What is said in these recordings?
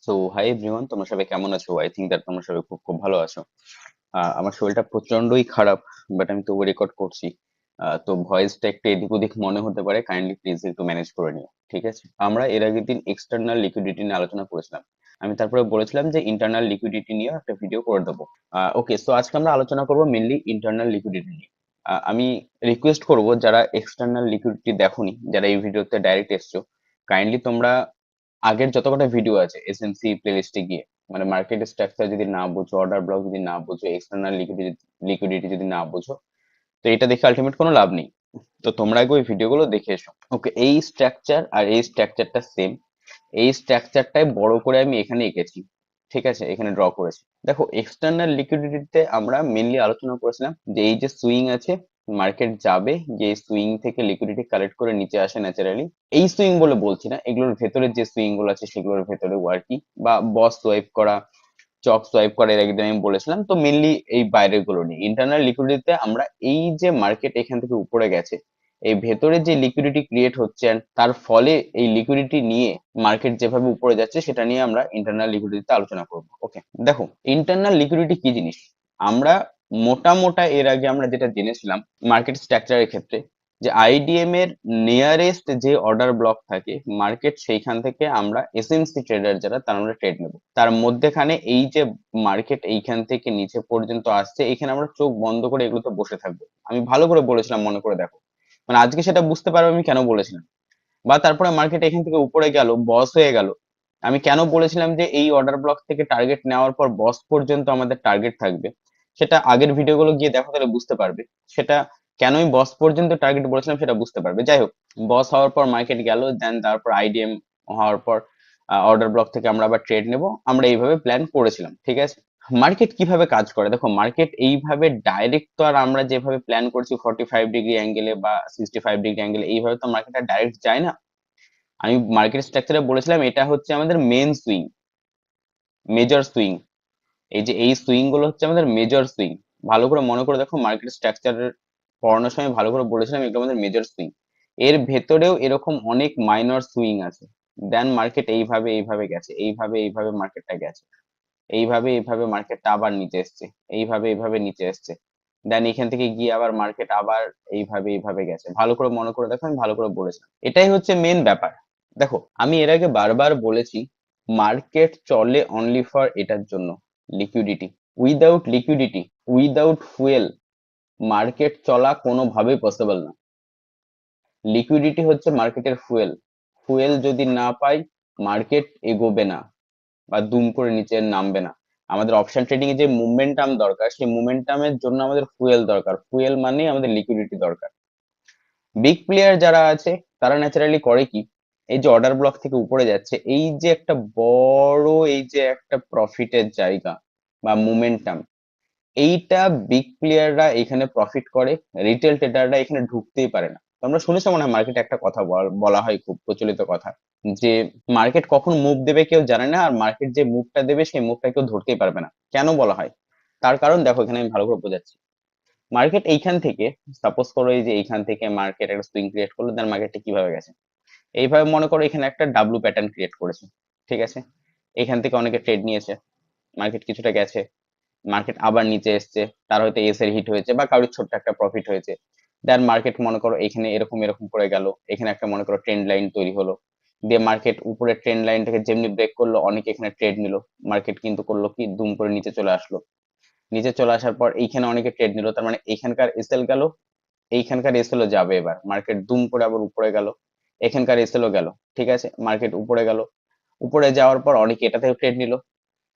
So hi everyone, তোমরা সবাই কেমন আছো? আই থিঙ্ক দ্যাট তোমরা সবাই খুব খুব ভালো আছো। আমার শরীরটা প্রচন্ডই খারাপ, বাট আমি তবু রেকর্ড করছি। তো ভয়েসটা একটু এদিক ওদিক মনে হতে পারে, কাইন্ডলি প্লিজ একটু ম্যানেজ করে নিও, ঠিক আছে? আমরা এর আগের দিন এক্সটার্নাল লিকুইডিটি নিয়ে আলোচনা করেছিলাম। আমি তারপরে বলেছিলাম যে ইন্টারনাল লিকুইডিটি নিয়ে একটা ভিডিও করে দেবো। ওকে, সো আজকে আমরা আলোচনা করবো মেনলি ইন্টারনাল লিকুইডিটি নিয়ে। আমি রিকোয়েস্ট করব, যারা এক্সটার্নাল লিকুইডিটি দেখোনি, যারা এই ভিডিওতে ডাইরেক্ট এসছো, কাইন্ডলি তোমরা আগের যত কটা ভিডিও আছে এসএনসি প্লেলিস্টে গিয়ে, মানে মার্কেট স্ট্রাকচার যদি না বুঝো, অর্ডার ব্লক যদি না বুঝো, এক্সটার্নাল লিকুইডিটি যদি না বুঝো, তো এটা দেখে আলটিমেট কোনো লাভ নেই। তো তোমরা আগে ওই ভিডিওগুলো দেখে এসো। ওকে, এই স্ট্রাকচার আর এই স্ট্রাকচারটা সেম। এই স্ট্রাকচারটাই বড় করে আমি এখানে এঁকেছি, ঠিক আছে? এখানে ড্র করেছি। দেখো, এক্সটার্নাল লিকুইডিটিতে আমরা মেনলি আলোচনা করেছিলাম যে এই যে সুইং আছে, মার্কেট যাবে, যে সুইং থেকে লিকুইডিটি কালেক্ট করে নিচে আসে ন্যাচারালি। এই সুইং বলে বলছি না, এগুলোর ভেতরে যে সুইং গুলো আছে সেগুলোর ভেতরে আর কি, বা বস সোয়াইপ করা, চক সোয়াইপ করা, এর একদিন আমি বলেছিলাম। তো মেনলি এই বাইরের গুলো নিয়ে ইন্টারনাল লিকুইডিটিতে আমরা এই যে মার্কেট এখান থেকে উপরে গেছে, এই ভেতরে যে লিকুইডিটি ক্রিয়েট হচ্ছে and তার ফলে এই লিকুইডিটি নিয়ে মার্কেট যেভাবে উপরে যাচ্ছে, সেটা নিয়ে আমরা ইন্টারনাল লিকুইডিটিতে আলোচনা করব। ওকে, দেখো, ইন্টারনাল লিকুইডিটি কি জিনিস? আমরা মোটা মোটা এর আগে আমরা যেটা জেনেছিলাম মার্কেট স্ট্রাকচারের ক্ষেত্রে, যে আইডিএম এর নিয়ারেস্ট যে অর্ডার ব্লক থাকে মার্কেট, সেইখান থেকে আমরা এসএমসি ট্রেডার যারা, তার আমরা ট্রেড নেব। তার মধ্যেখানে এই যে মার্কেট এইখান থেকে নিচে পর্যন্ত আসছে, এখানে আমরা চোখ বন্ধ করে এগুলোতে বসে থাকবো। আমি ভালো করে বলেছিলাম, মনে করে দেখো। মানে আজকে সেটা বুঝতে পারবে আমি কেন বলেছিলাম। বা তারপরে মার্কেট এখান থেকে উপরে গেল, বস হয়ে গেল। আমি কেন বলেছিলাম যে এই অর্ডার ব্লক থেকে টার্গেট নেওয়ার পর বস পর্যন্ত আমাদের টার্গেট থাকবে, সেটা আগের ভিডিওগুলো গিয়ে দেখো, তাহলে বুঝতে পারবে সেটা। কেন আমি বস পর্যন্ত টার্গেট বলেছিলাম সেটা বুঝতে পারবে। যাই হোক, বস হওয়ার পর মার্কেট গেল, দেন তারপর আইডিএম হওয়ার পর অর্ডার ব্লক থেকে আমরা আবার ট্রেড নেব। আমরা এইভাবে প্ল্যান করেছিলাম, ঠিক আছে? মার্কেট কিভাবে কাজ করে দেখো, মার্কেট এইভাবে ডাইরেক্ট তো আর আমরা যেভাবে প্ল্যান করছি 45 ডিগ্রি অ্যাঙ্গেলে বা 65 ডিগ্রি অ্যাঙ্গেলে, এইভাবে তো মার্কেট আর ডাইরেক্ট যায় না। আমি মার্কেট স্ট্রাকচারে বলেছিলাম এটা হচ্ছে আমাদের মেন সুইং, মেজর সুইং। এই যে এই সুইং গুলো হচ্ছে আমাদের মেজর সুইং। ভালো করে মনে করে দেখো, মার্কেট স্ট্রাকচারের পড়ানোর সময় ভালো করে বলেছিলাম এগুলো আমাদের মেজর সুইং। এর ভেতরেও এরকম অনেক মাইনর সুইং আছে। দেন মার্কেট এইভাবে এইভাবে গেছে, এইভাবে এইভাবে মার্কেটটা গেছে, এইভাবে এইভাবে মার্কেটটা আবার নিচে এসছে, এইভাবে এইভাবে নিচে এসছে। দেন এখান থেকে গিয়ে আবার মার্কেট আবার এইভাবে এইভাবে গেছে। ভালো করে মনে করে দেখো, আমি ভালো করে বলেছিলাম। এটাই হচ্ছে মেন ব্যাপার। দেখো, আমি এর আগে বারবার বলেছি মার্কেট চলে অনলি ফর এটার জন্য, liquidity. Without liquidity, without fuel, market চলা কোনোভাবেই পসিবল না। লিকুইডিটি হচ্ছে মার্কেটের ফুয়েল। ফুয়েল যদি না পাই, মার্কেট এগোবে না বা দুম করে নিচে নামবে না। আমাদের অপশন ট্রেডিং এ যে মুভমেন্টাম দরকার, সেই মুভমেন্টামের জন্য আমাদের ফুয়েল দরকার। ফুয়েল মানে আমাদের লিকুইডিটি দরকার। বিগ প্লেয়ার যারা আছে, তারা ন্যাচারালি করে কি, এই যে অর্ডার ব্লক থেকে উপরে যাচ্ছে, এই যে একটা বড়, এই যে একটা প্রফিটের জায়গা বা মুভমেন্টাম, এইটা বিগ প্লেয়াররা এখানে প্রফিট করে। রিটেল ট্রেডাররা এখানে ঢুকতেই পারে না। তোমরা শুনেছো মনে হয় মার্কেটে একটা কথা বলা হয়, খুব প্রচলিত কথা, যে মার্কেট কখন মুভ দেবে কেউ জানে না, আর মার্কেট যে মুভটা দেবে সেই মুভটা কেউ ধরতেই পারবে না। কেন বলা হয়? তার কারণ দেখো, এখানে আমি ভালো করে বোঝাচ্ছি। মার্কেট এইখান থেকে, সাপোজ করো এই যে এইখান থেকে মার্কেট একটা সুইং ক্রিয়েট করলো, দেন মার্কেটটা কিভাবে গেছে, এইভাবে মনে করো এখানে একটা ডাব্লু প্যাটার্ন ক্রিয়েট করেছে, ঠিক আছে? এখান থেকে অনেকে ট্রেড নিয়েছে, মার্কেট কিছুটা গেছে, মার্কেট আবার নিচে এসছে, তার হয়তো এস এর হিট হয়েছে বা কারোর ছোট্ট একটা প্রফিট হয়েছে। দেন মার্কেট মনে করো এখানে এরকম এরকম করে গেল, এখানে একটা মনে করো ট্রেন্ড লাইন তৈরি হলো, দিয়ে মার্কেট উপরে ট্রেন্ড লাইনটাকে যেমনি ব্রেক করলো, অনেকে এখানে ট্রেড নিল। মার্কেট কিন্তু করলো কি, দুম করে নিচে চলে আসলো। নিচে চলে আসার পর এইখানে অনেকে ট্রেড নিল, তার মানে এখানকার এসএল গেল, এইখানকার এসএলও যাবে। এবার মার্কেট দুম করে আবার উপরে গেল, এখানকার এসএলও গেল, ঠিক আছে? মার্কেট উপরে গেল, উপরে যাওয়ার পর অনেকে এটাতেও ট্রেড নিল।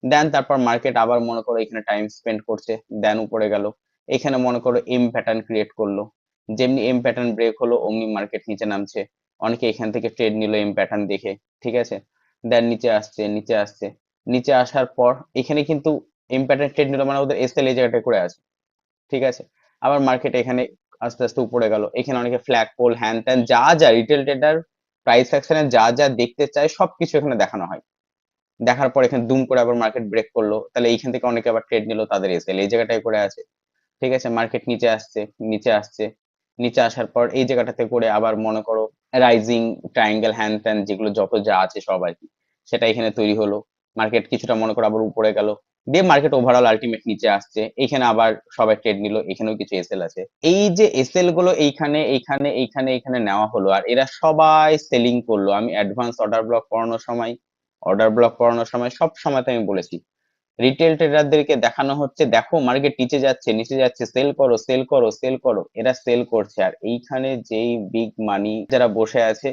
দেন তারপর মার্কেট আবার মনে করো এখানে টাইম স্পেন্ড করছে, দেন উপরে গেল, এখানে মনে করো এম প্যাটার্ন ক্রিয়েট করলো। যেমনি এম প্যাটার্ন ব্রেক হলো, অমনি মার্কেট নিচে নামছে। অনেকে এখান থেকে ট্রেড নিল এম প্যাটার্ন দেখে, ঠিক আছে? দেন নিচে আসছে, নিচে আসছে, নিচে আসার পর এখানে কিন্তু এম প্যাটার্ন ট্রেড নিল, মানে ওদের এসএল এই জায়গাটা করে আছে, ঠিক আছে? আবার মার্কেট এখানে আস্তে আস্তে উপরে গেল, এখানে অনেকে ফ্ল্যাগ পোল হ্যান ত্যান যা যা রিটেল ট্রেডার প্রাইস অ্যাকশনে যা যা দেখতে চায় সবকিছু এখানে দেখানো হয়। দেখার পর এখানে দুম করে আবার মার্কেট ব্রেক করলো, তাহলে এইখান থেকে অনেকে আবার ট্রেড নিল, তাদের এসএল এই জায়গাটায় করে আছে, ঠিক আছে? মার্কেট নিচে আসছে, নিচে আসছে, নিচে আসার পর এই জায়গাটাতে করে আবার মনে করো রাইজিং ট্রায়াঙ্গেল হ্যান ত্যান যেগুলো যত যা আছে সব আর কি, সেটা এখানে তৈরি হলো। মার্কেট কিছুটা মনে করো আবার উপরে গেল, দিয়ে মার্কেট ওভারঅল আলটিমেট নিচে আসছে, এইখানে আবার সবাই ট্রেড নিল, এখানেও কিছু এসএল আছে। এই যে এসএল গুলো এইখানে এইখানে এইখানে এইখানে নেওয়া হলো, আর এরা সবাই সেলিং করলো। আমি অ্যাডভান্স অর্ডার ব্লক করানোর সময় সব সময় আমি বলেছি, রিটেল ট্রেডারদেরকে দেখানো হচ্ছে দেখো মার্কেট নিচে যাচ্ছে নিচে যাচ্ছে, সেল করো সেল করো সেল করো, এরা সেল করছে। আর এইখানে যেই বিগ মানি যারা বসে আছে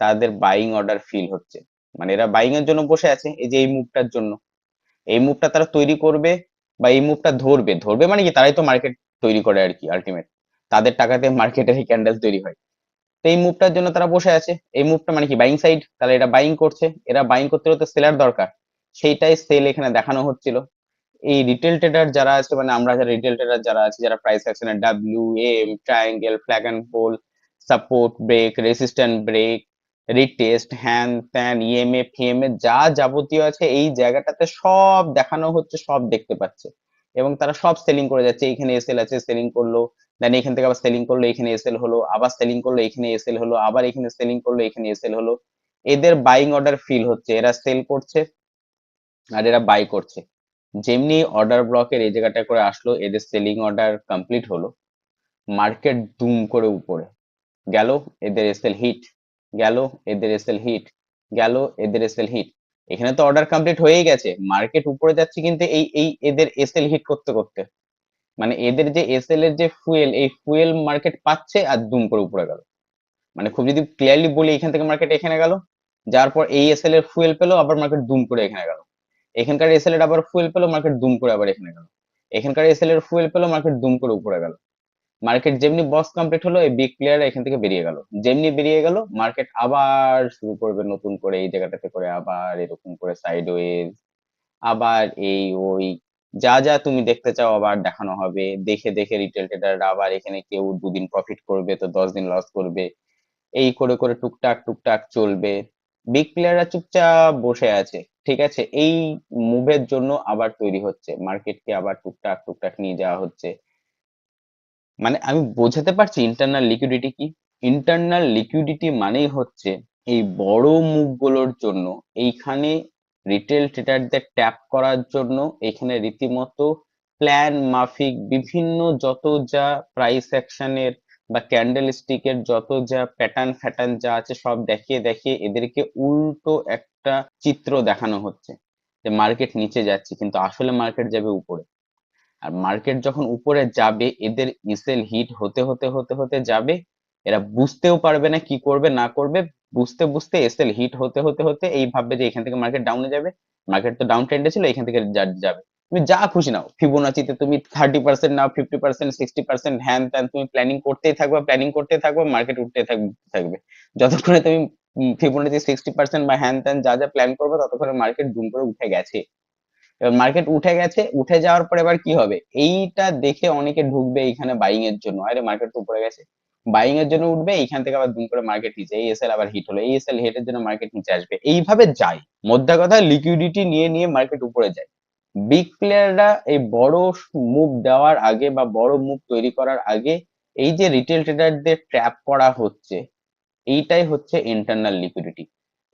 তাদের বাইং অর্ডার ফিল হচ্ছে, মানে এরা বাইং এর জন্য বসে আছে এই যে এই মুভটার জন্য। এই মুভটা তারা তৈরি করবে বা এই মুভটা ধরবে, ধরবে মানে কি, তারাই তো মার্কেট তৈরি করে আর কি, আলটিমেট তাদের টাকাতে মার্কেটের এই ক্যান্ডেল তৈরি হয়। তো এই মুভটার জন্য তারা বসে আছে, এই মুভটা মানে কি বাইং সাইড, তাহলে এটা বাইং করছে, এরা বাইং করতে হলে তো সেলার দরকার, সেইটাই সেল এখানে দেখানো হচ্ছিল। এই রিটেল ট্রেডার যারা আছে, মানে আমরা যারা রিটেল ট্রেডার যারা আছে, যারা প্রাইস অ্যাকশনের W M triangle flag and pole support break resistant break retest হ্যান ত্যান ইএমএ ফিএমএ যা যাবতীয় আছে এই জায়গাটাতে সব দেখানো হচ্ছে, সব দেখতে পাচ্ছে, এবং তারা সব সেলিং করে যাচ্ছে। এইখানে এসএল আছে, সেলিং করলো, দেন এখান থেকে আবার সেলিং করলো, এখানে এসএল হলো, আবার সেলিং করলো, এখানে এসএল হলো, আবার এখানে সেলিং করলো, এখানে এসএল হলো। এদের বাইং অর্ডার ফিল হচ্ছে, এরা সেল করছে আর এরা বাই করছে। যেমনি অর্ডার ব্লকের এই জায়গাটা করে আসলো, এদের সেলিং অর্ডার কমপ্লিট হলো, মার্কেট দুম করে উপরে গেল, এদের এসএল হিট গেল, এদের এসএল হিট গেল, এদের এসএল হিট। এখানে তো অর্ডার কমপ্লিট হয়েই গেছে, মার্কেট উপরে যাচ্ছে কিন্তু এই এই এদের এসএল হিট করতে করতে, মানে এদের যে এসএল এর যে ফুয়েল, এই ফুয়েল মার্কেট পাচ্ছে আর দুম করে উপরে গেল। মানে খুব যদি ক্লিয়ারলি বলি, এখান থেকে মার্কেট এখানে গেল, যার পর এই এসএল এর ফুয়েল পেলো, আবার মার্কেট দুম করে এখানে গেল, এখানকার এসএল এর আবার ফুয়েল পেলো, মার্কেট দুম করে আবার এখানে গেল, এখানকার এসএল এর ফুয়েল পেলো, মার্কেট দুম করে উপরে গেল। মার্কেট যেমনি বক্স কমপ্লিট হলো, এই বিগ প্লেয়ার এখান থেকে বেরিয়ে গেল, যেমনি বেরিয়ে গেল মার্কেট আবার শুরু করবে নতুন করে এই জায়গাটাতে করে, আবার এরকম করে সাইডওয়েজ, আবার এই ওই যা যা তুমি দেখতে চাও আবার দেখানো হবে। দেখে দেখে রিটেল ট্রেডাররা আবার এখানে কেউ 2 দিন প্রফিট করবে তো 10 দিন লস করবে, এই করে করে টুকটাক টুকটাক চলবে। বিগ প্লেয়াররা চুপচাপ বসে আছে, ঠিক আছে, এই মুভের জন্য আবার তৈরি হচ্ছে, মার্কেটকে আবার টুকটাক টুকটাক নিয়ে যাওয়া হচ্ছে। মানে আমি বোঝাতে পারছি ইন্টারনাল লিকুইডিটি কি? ইন্টারনাল লিকুইডিটি মানেই হচ্ছে এই বড় মুভ গুলোর জন্য এইখানে রিটেল ট্রেডারদের ট্যাপ করার জন্য এখানে রীতিমতো প্ল্যান মাফিক বিভিন্ন যত যা প্রাইস অ্যাকশনের বা ক্যান্ডেল স্টিকের যত যা প্যাটার্ন ফ্যাটার্ন যা আছে সব দেখিয়ে দেখিয়ে এদেরকে উল্টো একটা চিত্র দেখানো হচ্ছে যে মার্কেট নিচে যাচ্ছে, কিন্তু আসলে মার্কেট যাবে উপরে। আর মার্কেট যখন উপরে যাবে এদের ইসেল হিট হতে হতে হতে হতে যাবে, এরা বুঝতেও পারবে না কি করবে না করবে, বুঝতে বুঝতে এসএল হিট হতে হতে হতে এই ভাববে যে এখান থেকে মার্কেট ডাউনে যাবে, মার্কেট তো ডাউন ট্রেন্ডে ছিল, এখান থেকে যাবে। তুমি যা খুশি নাও, ফিবোনাচিতে তুমি 30% নাও, 50% 60%, হ্যান ত্যান তুমি প্ল্যানিং করতেই থাকবে, প্ল্যানিং করতেই থাকবে, মার্কেট উঠতে থাকবে যতক্ষণে তুমি ফিবোনাচি 60% বা হ্যান ত্যান যা যা প্ল্যান করবে ততক্ষণে মার্কেট দুম করে উঠে গেছে। এবার মার্কেট উঠে গেছে, উঠে যাওয়ার পর এবার কি হবে, এইটা দেখে অনেকে ঢুকবে এইখানে বাইং এর জন্য, আরে মার্কেট তো উপরে গেছে, বাইং এর জন্য উঠবে, এইখান থেকে আবার দুম করে মার্কেট নিচে, এই এসএল আবার হিট হলো, এই এসএল হিটের জন্য মার্কেট নিচে আসবে, এইভাবে যায়। মোদ্দা কথা লিকুইডিটি নিয়ে নিয়ে মার্কেট উপরে যায়। বিগ প্লেয়াররা এই বড় মুভ দেওয়ার আগে বা বড় মুভ তৈরি করার আগে এই যে রিটেল ট্রেডারদের ট্র্যাপ করা হচ্ছে, এইটাই হচ্ছে ইন্টারনাল লিকুইডিটি।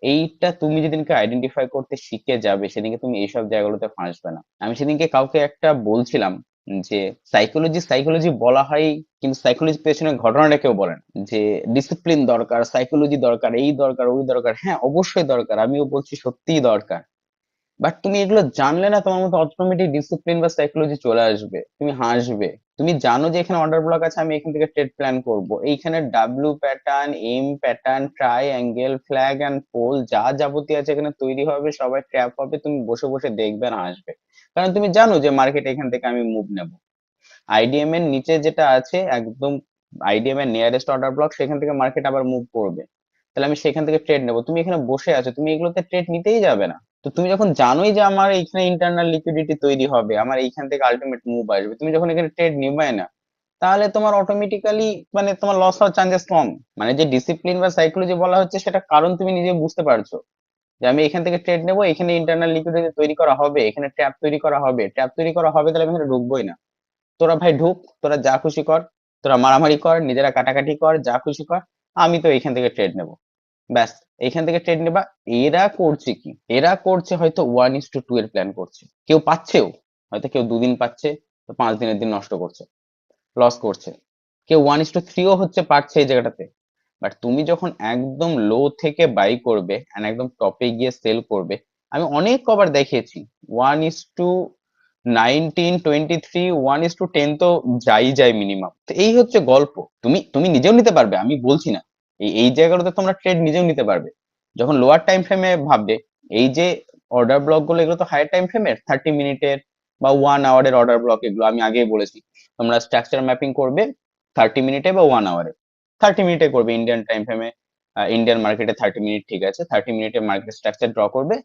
এইটা তুমি যেদিনকে আইডেন্টিফাই করতে শিখে যাবে সেদিনকে তুমি এইসব জায়গাগুলোতে ফাঁসবে না। আমি সেদিনকে কাউকে একটা বলছিলাম যে সাইকোলজি সাইকোলজি বলা হয়, কিন্তু সাইকোলজি পেছনে ঘটনাটা কেউ বলেন, যে ডিসিপ্লিন দরকার, সাইকোলজি দরকার, এই দরকার ওই দরকার, হ্যাঁ অবশ্যই দরকার, আমিও বলছি সত্যিই দরকার। বাট তুমি এগুলো জানলে না তোমার মধ্যে অটোমেটিক ডিসিপ্লিন বা সাইকোলজি চলে আসবে, তুমি হাসবে। তুমি জানো যে এখানে অর্ডার ব্লক আছে, আমি এখান থেকে ট্রেড প্ল্যান করব, এইখানে W pattern M pattern triangle flag and pole যা যাবতীয় আছে এখানে তৈরি হবে, সবাই ট্র্যাপ হবে, তুমি বসে বসে দেখবে আর হাসবে। কারণ তুমি জানো যে মার্কেট এখান থেকে আমি মুভ নেব, আইডিএম এর নিচে যেটা আছে একদম, আইডিএম এর নিয়ারেস্ট অর্ডার ব্লক, সেখান থেকে মার্কেট আবার মুভ করবে, তাহলে আমি সেখান থেকে ট্রেড নেবো। তুমি এখানে বসে আছো, তুমি এগুলোতে ট্রেড নিতেই যাবে না। তো তুমি যখন জানোই যে আমার এইখানে ইন্টারনাল লিকুইডিটি তৈরি হবে, আমার এইখান থেকে আলটিমেট মুভ আসবে, তুমি যখন এখানে ট্রেড নিবাই না, তাহলে তোমার অটোমেটিক্যালি মানে তোমার লস হওয়ার চান্সেস কম। মানে যে ডিসিপ্লিন বা সাইকোলজি বলা হচ্ছে সেটা কারণ তুমি নিজে বুঝতে পারছো যে আমি এখান থেকে ট্রেড নেবো, এখানে ইন্টারনাল লিকুইডিটি তৈরি করা হবে, এখানে ট্র্যাপ তৈরি করা হবে, ট্র্যাপ তৈরি করা হবে, তাহলে আমি এখানে ঢুকবোই না। তোরা ভাই ঢুক, তোরা যা খুশি কর, তোরা মারামারি কর, নিজেরা কাটাকাটি কর, যা খুশি কর, আমি তো এখান থেকে ট্রেড নেবো। ব্যাস, এখান থেকে ট্রেড নেবা। এরা করছে কি, এরা করছে হয়তো 1:2 এর প্ল্যান করছে, কেউ পাচ্ছেও, হয়তো কেউ 2 দিন পাচ্ছে, তো 5 দিনের দিন নষ্ট করছে, লস করছে। কেউ 1:3 ও হচ্ছে, পারছে এই জায়গাটাতে। বাট তুমি যখন একদম লো থেকে বাই করবে and একদম টপে গিয়ে সেল করবে, আমি অনেক কবার দেখিয়েছি 1:19, 23, 1:10 তো যাই যায় মিনিমাম। তো এই হচ্ছে গল্প। তুমি নিজেও নিতে পারবে, আমি বলছি না। এই এই জায়গাটাতে তোমরা ট্রেড নিজেও নিতে পারবে। যখন লোয়ার টাইম ফ্রেমে ভাববে, এই যে অর্ডার ব্লক গুলো, এগুলো তো হায়ার টাইম ফ্রেমের 30 মিনিটের বা 1 আওয়ারের অর্ডার ব্লক, এগুলো আমি আগেই বলেছি। তোমরা স্ট্রাকচার ম্যাপিং করবে 30 মিনিটে বা 1 আওয়ারে। 30 মিনিটে করবে ইন্ডিয়ান টাইম ফ্রেমে, ইন্ডিয়ান মার্কেটে 30 মিনিট ঠিক আছে। 30 মিনিটে মার্কেট স্ট্রাকচার ড্র করবে,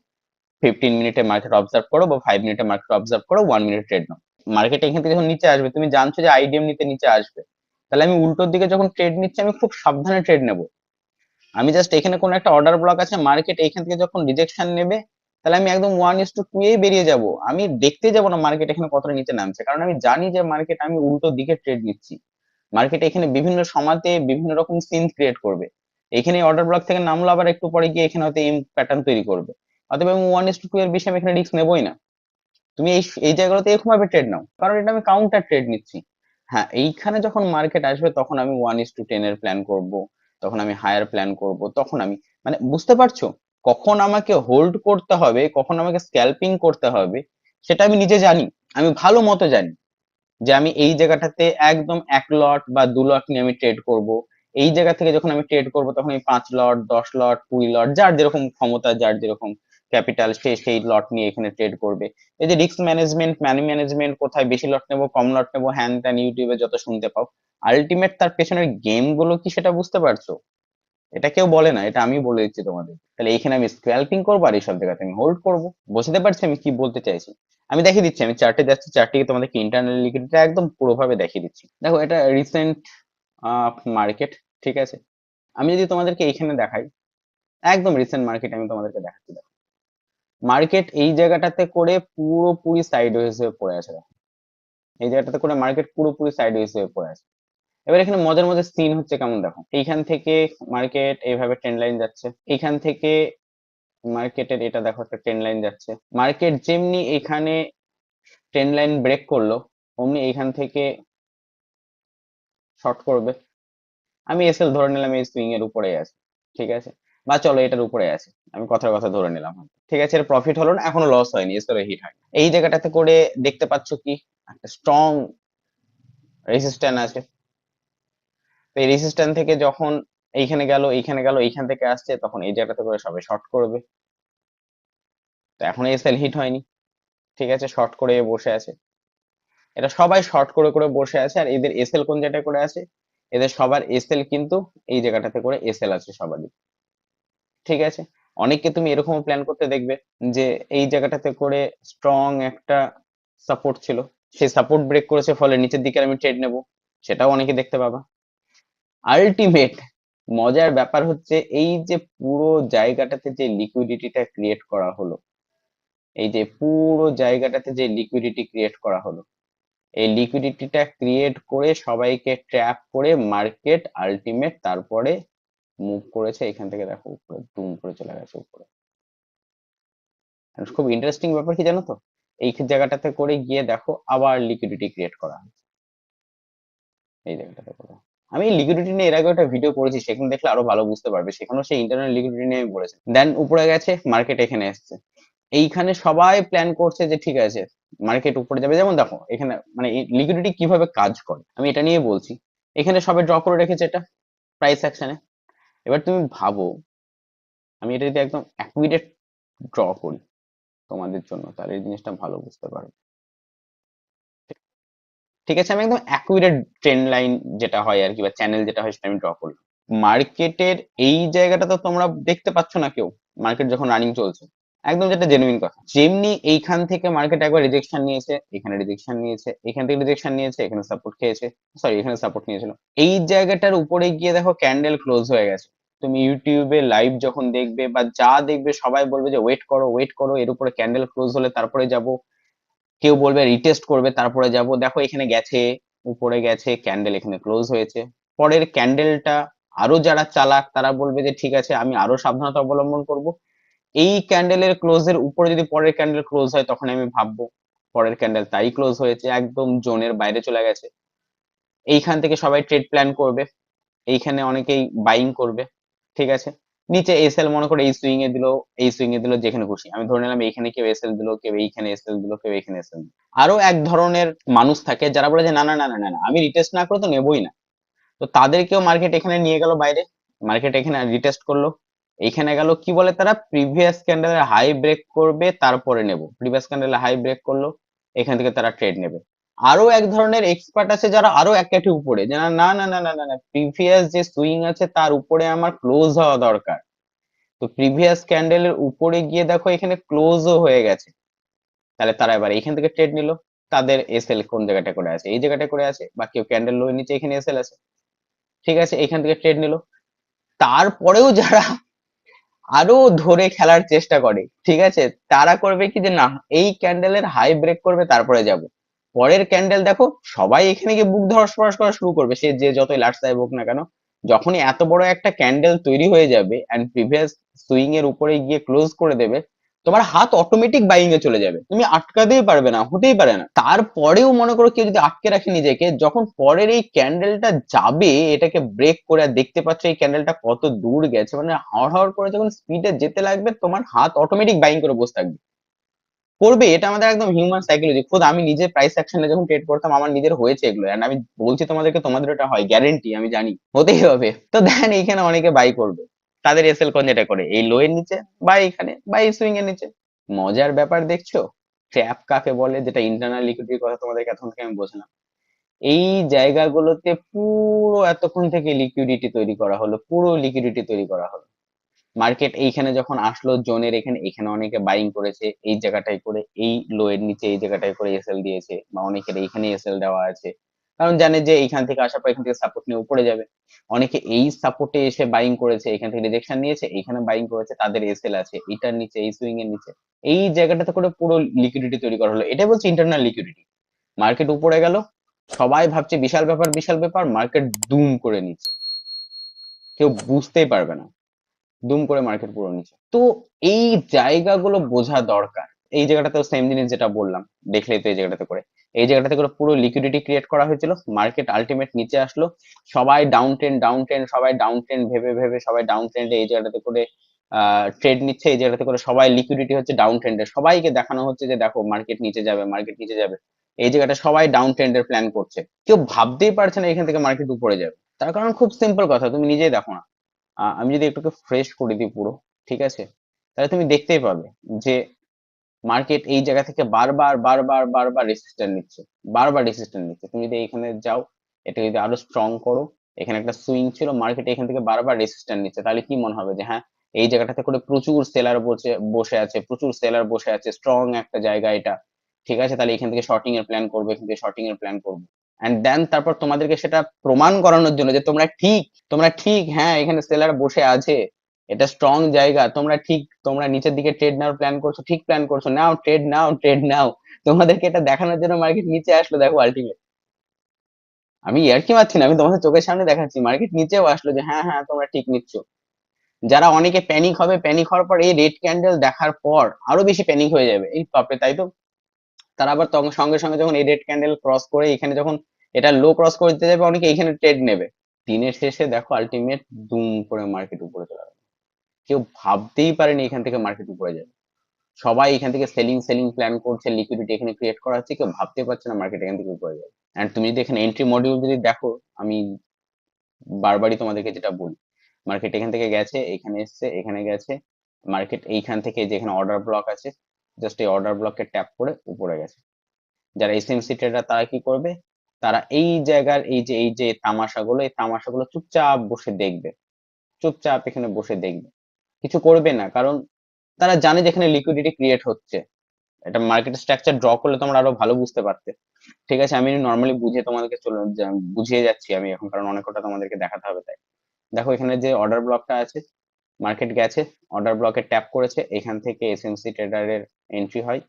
15 মিনিটে মার্কেট অবজার্ভ করো বা 5 মিনিটে মার্কেট অবজার্ভ করো, 1 মিনিট ট্রেড নাও। মার্কেট এখান থেকে যখন নিচে আসবে, তুমি জানছো যে আইডিএম নিতে নিচে আসবে, তাহলে আমি উল্টোর দিকে যখন ট্রেড নিচ্ছি, আমি খুব সাবধানে ট্রেড নেব। আমি জাস্ট এখানে কোনো একটা অর্ডার ব্লক আছে, মার্কেট এইখান থেকে যখন রিজেকশন নেবে, তাহলে আমি একদম 1:2 এই বেরিয়ে যাব। আমি দেখতে যাব না মার্কেট এখানে কতটা নিচে নামছে, কারণ আমি জানি যে মার্কেট, আমি উল্টো দিকে ট্রেড নিচ্ছি। মার্কেট এখানে বিভিন্ন সময়তে বিভিন্ন রকম সিন ক্রিয়েট করবে। এখানে অর্ডার ব্লক থেকে নামলো, আবার একটু পরে গিয়ে এখানে হয়তো এম প্যাটার্ন তৈরি করবে। অতএব আমি 1:2 এর বেশি আমি এখানে রিস্ক নেবই না। তুমি এই এই জায়গাগুলোতে এরকম ভাবে ট্রেড নাও, কারণ এটা আমি কাউন্টার ট্রেড নিচ্ছি। হ্যাঁ, এইখানে যখন মার্কেট আসবে, তখন আমি 1:10 এর প্ল্যান করব, তখন আমি হায়ার প্ল্যান করব, তখন আমি, মানে বুঝতে পারছো, কখন আমাকে হোল্ড করতে হবে, কখন আমাকে স্ক্যাল্পিং করতে হবে, সেটা আমি নিজে জানি। আমি ভালো মতো জানি যে আমি এই জায়গাটাতে একদম 1 লট বা 2 লট নিয়ে আমি ট্রেড করব। এই জায়গা থেকে যখন আমি ট্রেড করব, তখন আমি 5 লট, 10 লট, 20 লট, যার যেরকম ক্ষমতা, যার যেরকম ক্যাপিটাল, সে সেই লট নিয়ে এখানে ট্রেড করবে। এই যে রিস্ক ম্যানেজমেন্ট, মানি ম্যানেজমেন্ট, কোথায় বেশি লট নেবো, কম লট নেবো, হ্যান ত্যান, ইউটিউবে যত শুনতে পাও, আলটিমেট তার পেছনের গেম গুলো কি সেটা বুঝতে পারছো? এটা কেউ বলে না, এটা আমি বলে দিচ্ছি তোমাদের। তাহলে এখানে আমি স্ক্যাল্পিং করবো, আর এইসব জায়গাতে আমি হোল্ড করবো। বুঝতে পারছি আমি কি বলতে চাইছি? আমি দেখিয়ে দিচ্ছি, আমি চার্টে যাচ্ছি, চার্টে তোমাদেরকে ইন্টারনাল লিকুইডিটি একদম পুরোভাবে দেখিয়ে দিচ্ছি। দেখো, এটা রিসেন্ট মার্কেট, ঠিক আছে। আমি যদি তোমাদেরকে এইখানে দেখাই, একদম রিসেন্ট মার্কেট আমি তোমাদেরকে দেখাচ্ছি। দেখো, মার্কেট এই জায়গাটাতে করে পুরোপুরি সাইড হয়ে পড়ে আছে। দেখো, এই জায়গাটাতে করে মার্কেট পুরোপুরি সাইড হয়ে পড়ে আছে। এবার এখানে মজার মজার সিন হচ্ছে কেমন, দেখো, এইখান থেকে মার্কেট এইভাবে ট্রেন্ড লাইন যাচ্ছে, এইখান থেকে মার্কেটের এটা দেখো একটা ট্রেন্ড লাইন যাচ্ছে। মার্কেট যেমনি এখানে ট্রেন্ড লাইন ব্রেক করলো, অমনি এইখান থেকে শর্ট করবে। আমি এসএল ধরে নিলাম এই সুইং এর উপরে আছে, ঠিক আছে, বা চলো এটার উপরে আছে, আমি কথার কথা ধরে নিলাম, ঠিক আছে। এর প্রফিট হলো না, এখনো লস হয়নি, এসএল হিট হয়। এই জায়গাটাতে করে দেখতে পাচ্ছ কি, একটা স্ট্রং রেজিস্ট্যান্স আছে। তো এই রেজিস্ট্যান্স থেকে যখন এইখানে গেল, এইখানে গেল, এইখান থেকে আসছে, তখন এই জায়গাটাতে করে সবাই শর্ট করবে। তো এখন এসএল হিট হয়নি, ঠিক আছে, শর্ট করে বসে আছে। এটা সবাই শর্ট করে করে বসে আছে, আর এদের এসএল কোন জায়গায় করে আছে, এদের সবার এসএল কিন্তু এই জায়গাটাতে করে এসএল আছে সবারই, ঠিক আছে। অনেককে তুমি এরকম প্ল্যান করতে দেখবে যে এই জায়গাটাতে করে স্ট্রং একটা সাপোর্ট ছিল, সেই সাপোর্ট ব্রেক করেছে, ফলে নিচের দিকে আমি ট্রেড নেব, সেটাও অনেকে দেখতে পাবা। আলটিমেট মজার ব্যাপার হচ্ছে, এই যে পুরো জায়গাটাতে যে লিকুইডিটিটা ক্রিয়েট করা হলো, এই যে পুরো জায়গাটাতে যে লিকুইডিটি ক্রিয়েট করা হলো, এই লিকুইডিটিটা ক্রিয়েট করে সবাইকে ট্র্যাপ করে মার্কেট আলটিমেট তারপরে মুভ করেছে এখান থেকে, দেখো উপরে দুম করে চলে গেছে উপরে। And খুব ইন্টারেস্টিং ব্যাপার কি জানো তো, এই জায়গাটাতে করে গিয়ে দেখো আবার লিকুইডিটি ক্রিয়েট করা হয়েছে এই জায়গাটাতে করে। আমি লিকুইডিটি নিয়ে এর আগে একটা ভিডিও করেছি, সেখানে দেখলে আরো ভালো বুঝতে পারবে, সেখানেও সেই ইন্টারনাল লিকুইডিটি নিয়ে আমি বলেছি। দেন উপরে গেছে, মার্কেট এখানে এসছে, এইখানে সবাই প্ল্যান করছে যে ঠিক আছে মার্কেট উপরে যাবে। যেমন দেখো এখানে মানে লিকুইডিটি কিভাবে কাজ করে আমি এটা নিয়ে বলছি। এখানে সবাই ড্র করে রেখেছে এটা প্রাইস অ্যাকশনে। এবার তুমি ভাবো, আমি এটা যদি একদম অ্যাকুরেট ড্র করি তোমাদের জন্য, তাহলে এই জিনিসটা ভালো বুঝতে পারবে। ঠিক আছে, আমি একদম অ্যাকুরেট ট্রেন্ড লাইন যেটা হয় আর কি, বা চ্যানেল যেটা হয়, সেটা আমি ড্র করলাম। মার্কেটের এই জায়গাটা তো তোমরা দেখতে পাচ্ছ না কেউ, মার্কেট যখন রানিং চলছে, একদম যেটা জেনুইন কথা। যেমনি এইখান থেকে মার্কেট একবার রিজেকশন নিয়েছে, এখানে রিজেকশন নিয়েছে, এখান থেকে রিজেকশন নিয়েছে, এখানে সাপোর্ট খেয়েছে, সরি এখানে সাপোর্ট নিয়েছিল, এই জায়গাটার উপরে গিয়ে দেখো ক্যান্ডেল ক্লোজ হয়ে গেছে। তুমি ইউটিউবে লাইভ যখন দেখবে বা যা দেখবে, সবাই বলবে যে ওয়েট করো ওয়েট করো, এর উপরে ক্যান্ডেল ক্লোজ হলে তারপরে যাব। কেউ বলবে রিটেস্ট করবে তারপরে যাব। দেখো এখানে গেছে, উপরে গেছে, ক্যান্ডেল এখানে ক্লোজ হয়েছে, পরের ক্যান্ডেলটা আরো যারা চালাক তারা বলবে যে ঠিক আছে আমি আরো সাবধানতা অবলম্বন করব, এই ক্যান্ডেলের ক্লোজের উপরে যদি পরের ক্যান্ডেল ক্লোজ হয় তখন আমি ভাববো পরের ক্যান্ডেল তাই ক্লোজ হয়েছে, একদম জোনের বাইরে চলে গেছে, এইখান থেকে সবাই ট্রেড প্ল্যান করবে, এইখানে অনেকেই বাইং করবে, ঠিক আছে। নিচে এসএল মনে করে এই সুইং এ দিল, এই সুইং এ দিল, যেখানে খুশি, আমি ধরে নিলাম এইখানে কেউ এসএল দিল, কেউ এইখানে এসএল দিল, কেউ এইখানে এসএল দিল। আরো এক ধরনের মানুষ থাকে যারা বলে যে না না না না না না, আমি রিটেস্ট না করে তো নেবই না। তো তাদেরকেও মার্কেট এখানে নিয়ে গেল বাইরে, মার্কেট এখানে রিটেস্ট করলো, এইখানে গেল, কি বলে তারা প্রিভিয়াস ক্যান্ডেলের হাই ব্রেক করবে তারপরে নেব, প্রিভিয়াস ক্যান্ডেলের হাই ব্রেক করলো, এখান থেকে তারা ট্রেড নেবে। আরো এক ধরনের এক্সপার্ট আছে যারা আরো এক কাঠি উপরে, যে না না না না না না না, প্রিভিয়াস যে সুইং আছে তার উপরে আমার ক্লোজ হওয়া দরকার। তো প্রিভিয়াস ক্যান্ডেলের উপরে গিয়ে দেখো এখানে ক্লোজও হয়ে গেছে, তাহলে তারা এবার এখান থেকে ট্রেড নিল। তাদের এসএল কোন জায়গাটা করে আছে, এই জায়গাটা করে আছে, বা কেউ ক্যান্ডেল লোয়ের নিচে এখানে এসএল আছে, ঠিক আছে, এখান থেকে ট্রেড নিল। তারপরেও যারা আরো ধরে খেলার চেষ্টা করে, ঠিক আছে, তারা করবে কি যে না এই ক্যান্ডেলের হাই ব্রেক করবে তারপরে যাব, পরের ক্যান্ডেল দেখো সবাই এখানে গিয়ে বুক ধরস ফরস করা শুরু করবে, সে যে যতই লাট সাহেব হোক না কেন, যখনই এত বড় একটা ক্যান্ডেল তৈরি হয়ে যাবে এন্ড প্রিভিয়াস সুইং এর উপরে গিয়ে ক্লোজ করে দেবে, তোমার হাত অটোমেটিক বাইং এ চলে যাবে, তুমি আটকাতেই পারবে না, হতেই পারে না। তারপরেও মনে করো কেউ যদি আটকে রাখে নিজেকে, যখন পরের এই ক্যান্ডেলটা যাবে এটাকে ব্রেক করে, আর দেখতে পাচ্ছ এই ক্যান্ডেলটা কত দূর গেছে, মানে হাওড় হাওড় করে যখন স্পিডে যেতে লাগবে তোমার হাত অটোমেটিক বাইং করে বসে থাকবে, করবে। এটা আমাদের একদম হিউম্যান সাইকোলজি, খোদ আমি নিজে প্রাইস অ্যাকশনে যখন ট্রেড করতাম আমার নিজের হয়েছে এগুলো, এন্ড আমি বলছি তোমাদেরকে তোমাদের এটা হয় গ্যারেন্টি, আমি জানি হতেই হবে। তো দেন এইখানে অনেকে বাই করবে, তাদের এসএল কোন যেটা করে এই লো এর নিচে বা এইখানে বা এই সুইং এর নিচে। মজার ব্যাপার দেখছো, ট্র্যাপ কাকে বলে, যেটা ইন্টারনাল লিকুইডিটির কথা তোমাদেরকে এতক্ষণ থেকে আমি বোঝালাম, এই জায়গাগুলোতে পুরো এতক্ষণ থেকে লিকুইডিটি তৈরি করা হলো, পুরো লিকুইডিটি তৈরি করা হলো। মার্কেট এইখানে যখন আসলো জোনের এখানে, এখানে অনেকে বাইং করেছে এই জায়গাটাই করে, এই লো এর নিচে এই জায়গাটায় করে এসএল দিয়েছে, বা অনেকের এইখানে এসএল দেওয়া আছে, কারণ জানে যে এইখান থেকে আসার পর এখান থেকে সাপোর্ট নিয়ে উপরে যাবে। অনেকে এই সাপোর্টে এসে বাইং করেছে, এখান থেকে রিজেকশন নিয়েছে, এখানে বাইং করেছে, তাদের এসএল আছে এটার নিচে, এই সুইং এর নিচে, এই জায়গাটাতে করে পুরো লিকুইডিটি তৈরি করা হলো, এটাই বলছে ইন্টারনাল লিকুইডিটি। মার্কেট উপরে গেল, সবাই ভাবছে বিশাল ব্যাপার বিশাল ব্যাপার, মার্কেট দুম করে নিচ্ছে, কেউ বুঝতেই পারবে না, দুম করে মার্কেট পুরো নিচে। তো এই জায়গাগুলো বোঝা দরকার। এই জায়গাটাতেও সেম জিনিস যেটা বললাম, দেখলেই তো এই জায়গাটাতে করে, এই জায়গাটাতে করে পুরো লিকুইডিটি ক্রিয়েট করা হয়েছিল, মার্কেট আলটিমেট নিচে আসলো, সবাই ডাউন ট্রেন্ড ডাউন ট্রেন্ড, সবাই ডাউন ট্রেন্ড ভেবে ভেবে সবাই ডাউন ট্রেন্ডে এই জায়গাটাতে করে ট্রেড নিচ্ছে, এই জায়গাটাতে করে সবাই লিকুইডিটি হচ্ছে ডাউন ট্রেন্ডে, সবাইকে দেখানো হচ্ছে যে দেখো মার্কেট নিচে যাবে, মার্কেট নিচে যাবে, এই জায়গাটা সবাই ডাউন ট্রেন্ডের প্ল্যান করছে, কেউ ভাবতেই পারছে না এখান থেকে মার্কেট উপরে যাবে। তার কারণ খুব সিম্পল কথা, তুমি নিজেই দেখো না, আমি যদি একটু ফ্রেশ করে দিই পুরো, ঠিক আছে, তাহলে তুমি দেখতেই পাবে যে মার্কেট এই জায়গা থেকে বারবার বারবার বারবার রেসিস্ট্যান্ট নিচ্ছে, বারবার রেসিস্ট্যান্ট নিচ্ছে। তুমি যদি এখানে যাও, এটা যদি আরো স্ট্রং করো, এখানে একটা সুইং ছিল, মার্কেট এখান থেকে বারবার রেসিস্ট্যান্ট নিচ্ছে, তাহলে কি মনে হবে যে হ্যাঁ এই জায়গাটাতে করে প্রচুর সেলার বসে বসে আছে, প্রচুর সেলার বসে আছে, স্ট্রং একটা জায়গা এটা, ঠিক আছে, তাহলে এখান থেকে শর্টিং এর প্ল্যান করবে, এখান থেকে শর্টিং এর প্ল্যান করবে, এন্ড দেন তারপর তোমাদেরকে সেটা প্রমাণ করানোর জন্য যে তোমরা ঠিক, তোমরা ঠিক, হ্যাঁ এখানে সেলার বসে আছে, এটা স্ট্রং জায়গা, তোমরা ঠিক, তোমরা নিচের দিকে ট্রেড নেওয়ার প্ল্যান করছো, ঠিক প্ল্যান করছো, নাও ট্রেড নাও ট্রেড নাও, তোমাদেরকে এটা দেখানোর জন্য মার্কেট নিচে আসলো, দেখো আলটিমেট, আমি ইয়ার্কি মারছি না, আমি তোমাদের চোখের সামনে দেখাচ্ছি, মার্কেট নিচেও আসলো যে হ্যাঁ হ্যাঁ তোমরা ঠিক নিচ্ছ। যারা অনেকে প্যানিক হবে, প্যানিক হওয়ার পর এই রেড ক্যান্ডেল দেখার পর আরো বেশি প্যানিক হয়ে যাবে, এই বাপরে তাই তো, তারা আবার তখন সঙ্গে সঙ্গে যখন এই রেড ক্যান্ডেল ক্রস করে এখানে যখন এটা লো ক্রস করে দিতে যাবে, অনেকে এখানে ট্রেড নেবে, দিনের শেষে দেখো আলটিমেট দুম করে মার্কেট উপরে চলে যাবে, কেউ ভাবতেই পারেনি এখান থেকে মার্কেট উপরে যাবে, সবাই এখান থেকে সেলিং সেলিং প্ল্যান করছে, লিকুইডিটি এখানে ক্রিয়েট করা হচ্ছে, কেউ ভাবতে পারছে না মার্কেট এখান থেকে উপরে যাবে। এন্ড তুমি যদি এখানে এন্ট্রি মডিউল যদি দেখো, আমি বারবারই তোমাদেরকে যেটা বলি, মার্কেট এখান থেকে গেছে, এখানে এসছে, এখানে গেছে, মার্কেট এইখান থেকে যেখানে অর্ডার ব্লক আছে, জাস্ট এই অর্ডার ব্লককে ট্যাপ করে উপরে গেছে। যারা এসএমসি ট্রেডার তারা কি করবে, তারা এই জায়গার এই যে তামাশাগুলো, এই তামাশাগুলো চুপচাপ বসে দেখবে, চুপচাপ এখানে বসে দেখবে, কিছু করবে না, কারণ তারা জানে যে এখানে লিকুইডিটি ক্রিয়েট হচ্ছে। এটা মার্কেট স্ট্রাকচার ড্র করলে তোমরা আরো ভালো বুঝতে পারতে, ঠিক আছে, আমি নর্মালি বুঝিয়ে তোমাদেরকে বুঝিয়ে যাচ্ছি আমি এখন, কারণ অনেক কথা তোমাদেরকে দেখাতে হবে তাই। দেখো এখানে যে অর্ডার ব্লকটা আছে, মার্কেট গেছে, অর্ডার ব্লকে ট্যাপ করেছে, এখান থেকে এসএমসি ট্রেডারের এন্ট্রি হয়,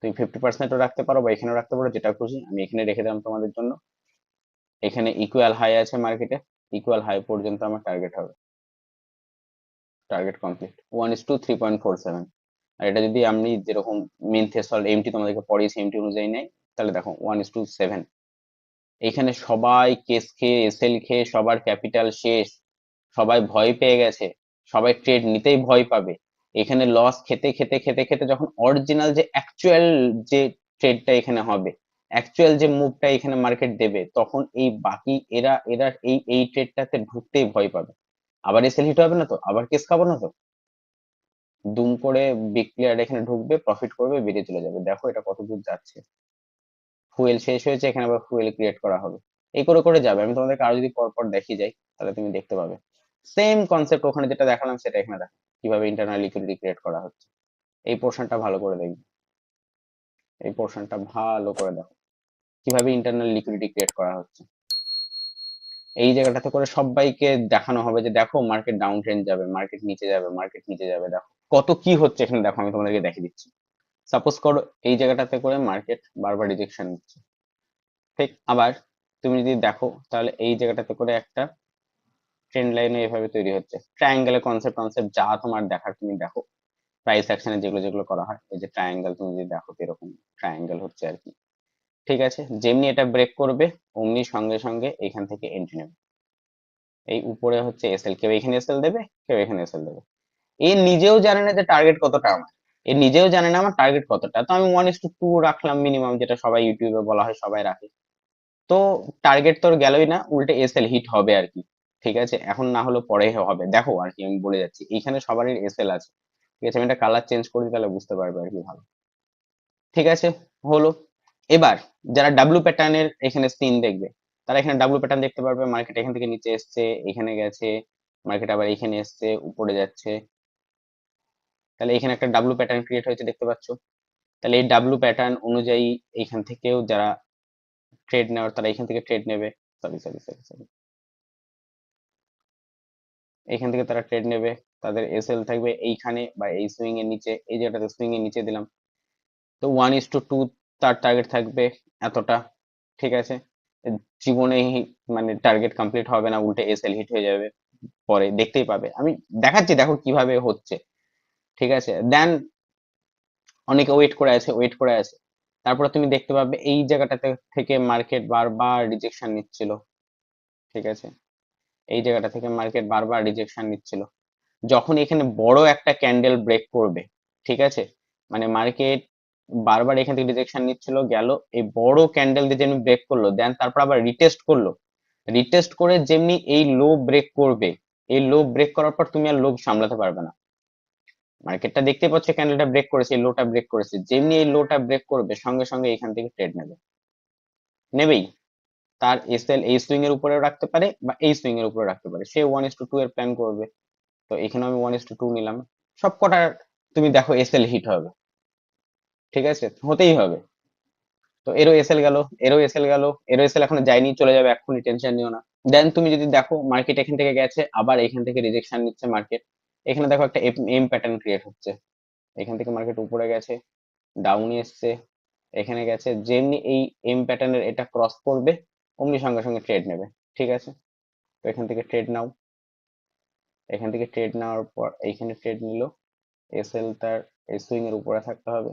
তুমি 50%ও রাখতে পারো বা এখানেও রাখতে পারো, যেটা খুশি, আমি এখানে রেখে দিলাম তোমাদের জন্য। এখানে ইকুয়াল হাই আছে মার্কেটে, ইকুয়াল হাই পর্যন্ত আমার টার্গেট হবে, টার্গেট কমপ্লিট 1:3.47। আর এটা যদি আমি যেরকম মেন থ্রেশহোল্ড এমটি তোমাদেরকে পড়িয়েছি এমটি অনুযায়ী নেই, তাহলে দেখো 1:7। এখানে সবাই কেস খেয়ে এসএল খেয়ে সবার ক্যাপিটাল শেষ, সবাই ভয় পেয়ে গেছে, সবাই ট্রেড নিতেই ভয় পাবে। এখানে লস খেতে খেতে খেতে খেতে যখন অরিজিনাল যে অ্যাকচুয়াল যে ট্রেডটা এখানে হবে, অ্যাকচুয়াল যে মুভটা এখানে মার্কেট দেবে, তখন এই বাকি এরা এরা এই ট্রেডটাতে ঢুকতেই ভয় পাবে। আবার এসএল হিট হবে না তো, আবার কেস খাবো না তো। দুম করে বিগ প্লেয়ার এখানে ঢুকবে, প্রফিট করবে, বেরিয়ে চলে যাবে। দেখো এটা কত দূর যাচ্ছে, ফুয়েল শেষ হয়েছে, এখানে আবার ফুয়েল ক্রিয়েট করা হবে। এই করে করে যাবে। আমি তোমাদেরকে আরো যদি পরপর দেখিয়ে যাই তাহলে তুমি দেখতে পাবে সেম কনসেপ্ট ওখানে যেটা দেখালাম সেটা এখানে দেখো, কিভাবে ইন্টারনাল লিকুইডিটি ক্রিয়েট করা হচ্ছে। এই পোর্শনটা ভালো করে দেখবে, এই পোর্শনটা ভালো করে দেখো কিভাবে ইন্টারনাল লিকুইডিটি ক্রিয়েট করা হচ্ছে। এই জায়গাটাতে করে সবাইকে দেখানো হবে যে দেখো মার্কেট ডাউন ট্রেন্ড যাবে, মার্কেট নিচে যাবে, মার্কেট নিচে যাবে, দেখো কত কি হচ্ছে এখানে। দেখো আমি তোমাদেরকে দেখিয়ে দিচ্ছি। সাপোজ করো এই জায়গাটাতে করে মার্কেট বারবার রিজেকশন নিচ্ছে, ঠিক। আবার তুমি যদি দেখো তাহলে এই জায়গাটাতে করে একটা ট্রেন্ড লাইনে এভাবে তৈরি হচ্ছে। ট্রায়াঙ্গেলের কনসেপ্ট কনসেপ্ট যা তোমার দেখার তুমি দেখো, প্রাইস অ্যাকশনে যেগুলো যেগুলো করা হয়, এই যে ট্রায়াঙ্গেল তুমি যদি দেখো তো এরকম ট্রায়াঙ্গেল হচ্ছে আর কি। ঠিক আছে, যেমনি এটা ব্রেক করবে অমনি সঙ্গে সঙ্গে এখান থেকে এন্ট্রি নেবে। এই উপরে হচ্ছে এসএল, কেউ এখানে এসএল দেবে, কেউ এখানে এসএল দেবে। এ নিজেও জানে না যে টার্গেট কতটা আমার, এ নিজেও জানে না আমার টার্গেট কতটা। তো আমি 1:2 রাখলাম মিনিমাম, যেটা সবাই ইউটিউবে বলা হয়, সবাই রাখে। তো টার্গেট তোর গেলই না, উল্টে এসএল হিট হবে আর কি। ঠিক আছে, এখন না হলে পরে হবে। দেখো আর কি আমি বলে যাচ্ছি, এইখানে সবারই এসএল আছে। ঠিক আছে, আমি একটা কালার চেঞ্জ করি তাহলে বুঝতে পারবে আর কি ভালো। ঠিক আছে, হলো। এবার যারা ডাব্লু প্যাটার্নের এখানে সিন দেখবে, তারা এখানে ডাব্লু প্যাটার্ন দেখতে পারবে। মার্কেট এখান থেকে নিচে এসছে, এখানে গেছে, মার্কেট আবার এখানে এসছে, উপরে যাচ্ছে। তাহলে এখানে একটা ডাব্লু প্যাটার্ন ক্রিয়েট হয়েছে দেখতে পাচ্ছ। তাহলে এই ডাব্লু প্যাটার্ন অনুযায়ী এখান থেকেও যারা ট্রেড নেওয়ার তারা এখান থেকে ট্রেড নেবে। সরি সরি সরি সরি, এখান থেকে তারা ট্রেড নেবে। তাদের এসএল থাকবে এইখানে বা এই সুইং এর নিচে, এই জায়গাটাতে সুইং এর নিচে দিলাম। তো 1:2 তার টার্গেট থাকবে এতটা। ঠিক আছে, জীবনে মানে টার্গেট কমপ্লিট হবে না, উল্টে এসএল হিট হয়ে যাবে। পরে দেখতেই পাবে, আমি দেখাচ্ছি দেখো কিভাবে হচ্ছে। ঠিক আছে, দেন অনেকে ওয়েট করে আছে, ওয়েট করে আছে। তারপরে তুমি দেখতে পাবে এই জায়গাটাতে থেকে মার্কেট বারবার রিজেকশন নিচ্ছিল। ঠিক আছে, এই জায়গাটা থেকে মার্কেট বারবার রিজেকশন নিচ্ছিল। যখন এখানে বড় একটা ক্যান্ডেল ব্রেক করবে, ঠিক আছে, মানে মার্কেট বারবার এখান থেকে রিজেকশন নিচ্ছিল, গেল এই বড় ক্যান্ডেল দিয়ে যেমনি ব্রেক করলো, দেন তারপর আবার রিটেস্ট করলো। রিটেস্ট করে যেমনি এই লো ব্রেক করবে, এই লো ব্রেক করার পর তুমি আর লোভ সামলাতে পারবে না। মার্কেটটা দেখতে পাচ্ছ ক্যান্ডেলটা ব্রেক করেছে, এই লোটা ব্রেক করেছে, যেমনি এই লোটা ব্রেক করবে সঙ্গে সঙ্গে এখান থেকে ট্রেড নেবে, নেবেই। তার এসএল এই সুইং এর উপরেও রাখতে পারে বা এই সুইং এর উপরে রাখতে পারে, সে 1:2 এর প্ল্যান করবে। তো এখানে আমি 1:2 নিলাম। সব কটার তুমি দেখো এসএল হিট হবে। ঠিক আছে, হতেই হবে। তো এরও এসএল গেল, এরও এসএল গেল, এরও এসএল এখনো যায়নি, চলে যাবে এক্ষুনি, টেনশন নিও না। দেন তুমি যদি দেখো মার্কেট এখান থেকে গেছে, আবার এখান থেকে রিজেকশন নিচ্ছে মার্কেট। এখানে দেখো একটা এম প্যাটার্ন ক্রিয়েট হচ্ছে। এখান থেকে মার্কেট উপরে গেছে, ডাউনে এসছে, এখানে গেছে, যেমনি এই এম প্যাটার্নের এটা ক্রস করবে অমনি সঙ্গে সঙ্গে ট্রেড নেবে। ঠিক আছে, তো এখান থেকে ট্রেড নাও। এখান থেকে ট্রেড নেওয়ার পর এইখানে ট্রেড নিল, এসএল তার এই সুইং এর উপরে থাকতে হবে।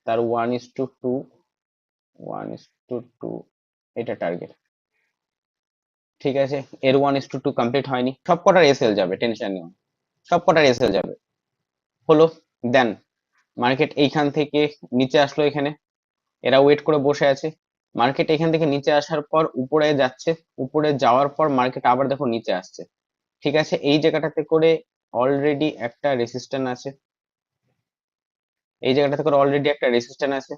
তার 1:2, 1:2 এটা টার্গেট। ঠিক আছে, এর 1:2 কমপ্লিট হয়নি, সব কটার এসএল যাবে, টেনশন নিও না, সব কটার এসএল যাবে। হলো, দেন মার্কেট এইখান থেকে নিচে আসলো, এখানে এরা ওয়েট করে বসে আছে। মার্কেট এখান থেকে নিচে আসার পর উপরে যাচ্ছে, উপরে যাওয়ার পর মার্কেট আবার দেখো নিচে আসছে। ঠিক আছে, এই জায়গাটাতে করে অলরেডি একটা রেসিস্ট্যান্স আছে, এই জায়গাটাতে করে অলরেডি একটা রেসিস্ট্যান্স আছে।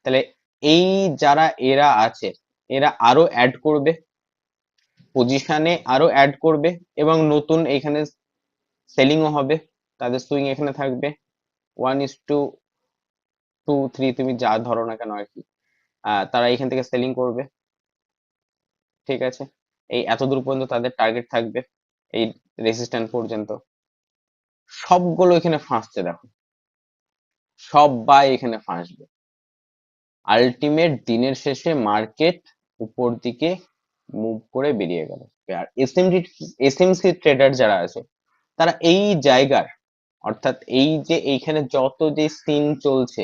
তাহলে এই যারা এরা আছে, এরা আরো অ্যাড করবে, পজিশনে আরো অ্যাড করবে, এবং নতুন এখানে সেলিংও হবে। তাদের সুইং এখানে থাকবে 1:2, 3, তুমি যা ধরো না কেন আর কি। তারা এখান থেকে সেলিং করবে। ঠিক আছে, এই এত দূর পর্যন্ত তাদের টার্গেট থাকবে, এই রেসিস্ট্যান্স পর্যন্ত। সবগুলো এখানে ফাঁসছে দেখো, সবাই এখানে ফাঁসবে। আলটিমেট দিনের শেষে মার্কেট উপর দিকে মুভ করে বেরিয়ে গেল। থাকবে। আর এসএমসি ট্রেডার যারা আছে তারা এই জায়গার, অর্থাৎ এই যে এইখানে যত যে সিন চলছে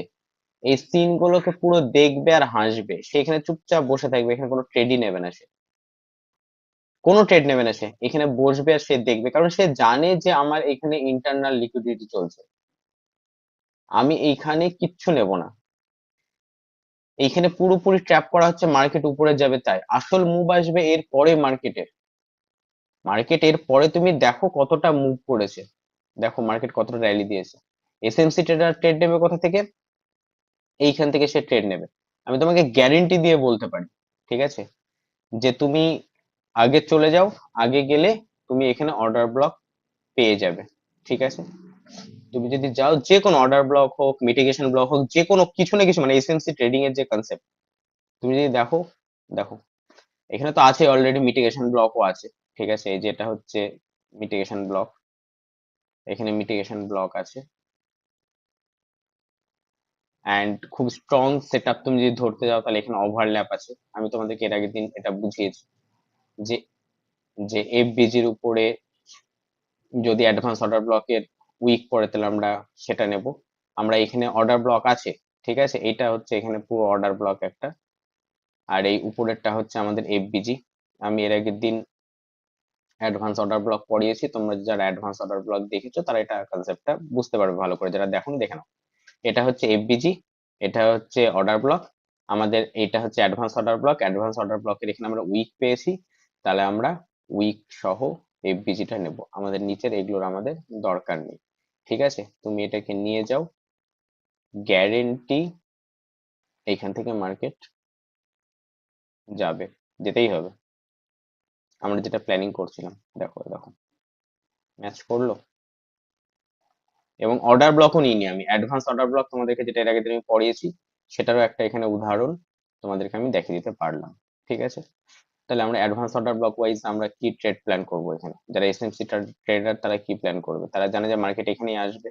এই সিন গুলোকে পুরো দেখবে আর হাসবে, সেখানে চুপচাপ বসে থাকবে, এখানে কোনো ট্রেডই নেবে না সে, কোনো ট্রেড নেবে না সে, এখানে বসবে আর সে দেখবে, কারণ সে জানে যে আমার এখানে ইন্টারনাল লিকুইডিটি চলছে, আমি এইখানে কিচ্ছু নেব না, এইখানে পুরোপুরি ট্র্যাপ করা হচ্ছে, মার্কেট উপরে যাবে তাই, আসল মুভ আসবে এর পরে মার্কেটের, মার্কেট এর পরে তুমি দেখো কতটা মুভ করেছে, দেখো মার্কেট কতটা র্যালি দিয়েছে। এসএমসি ট্রেডার ট্রেড নেবে কোথা থেকে? এইখান থেকে সে ট্রেড নেবে, আমি তোমাকে গ্যারেন্টি দিয়ে বলতে পারি, ঠিক আছে, যে তুমি আগে চলে যাও, আগে গেলে তুমি এখানে অর্ডার ব্লক পেয়ে যাবে, ঠিক আছে, তুমি যদি যাও যে কোনো অর্ডার ব্লক হোক, মিটিগেশন ব্লক হোক, যে কোনো কিছু না কিছু, মানে এসএমসি ট্রেডিং এর যে কনসেপ্ট তুমি যদি দেখো, দেখো এখানে তো আছে অলরেডি, মিটিগেশন ব্লকও আছে, ঠিক আছে, এই যে এটা হচ্ছে মিটিগেশন ব্লক, এখানে মিটিগেশন ব্লক আছে, অ্যান্ড খুব স্ট্রং সেট আপ, তুমি যদি ধরতে যাও তাহলে এখানে ওভারল্যাপ আছে, আমি তোমাদেরকে এর আগের দিন এটা বুঝিয়েছি যে যে এফবিজির উপরে যদি অ্যাডভান্স অর্ডার ব্লকের উইক পড়ে তাহলে আমরা সেটা নেব, আমরা এখানে অর্ডার ব্লক আছে, ঠিক আছে, এটা হচ্ছে এখানে পুরো অর্ডার ব্লক একটা, আর এই উপরেরটা হচ্ছে আমাদের এফবিজি, আমি এর আগের দিন অ্যাডভান্স অর্ডার ব্লক পড়িয়েছি, তোমরা যারা অ্যাডভান্স অর্ডার ব্লক দেখেছো তারা এটা কনসেপ্টটা বুঝতে পারবে ভালো করে, যারা দেখো দেখে নাও, এটা হচ্ছে এফবিজি, এটা হচ্ছে অর্ডার ব্লক, আমাদের এটা হচ্ছে advance order block, advance order ব্লকের এখানে আমরা উইক পেয়েছি, তাহলে আমরা উইক সহ এফবিজিটা নেব, আমাদের নিচের এগুলোর আমাদের দরকার নেই, ঠিক আছে, তুমি এটাকে নিয়ে যাও, গ্যারেন্টি এইখান থেকে মার্কেট যাবে, যেতেই হবে, আমরা যেটা প্ল্যানিং করছিলাম, দেখো দেখো ম্যাচ করলো, এবং অর্ডার ব্লকও নিইনি আমি, অ্যাডভান্স অর্ডার ব্লক তোমাদেরকে যেটা এর আগে আমি পড়িয়েছি সেটারও একটা এখানে উদাহরণ তোমাদেরকে আমি দেখিয়ে দিতে পারলাম, ঠিক আছে, তাহলে আমরা অ্যাডভান্স অর্ডার ব্লক ওয়াইজ আমরা কি ট্রেড প্ল্যান করব, এখানে যারা এসএমসি ট্রেডার তারা কি প্ল্যান করবে, তারা জানে যে মার্কেট এখানেই আসবে,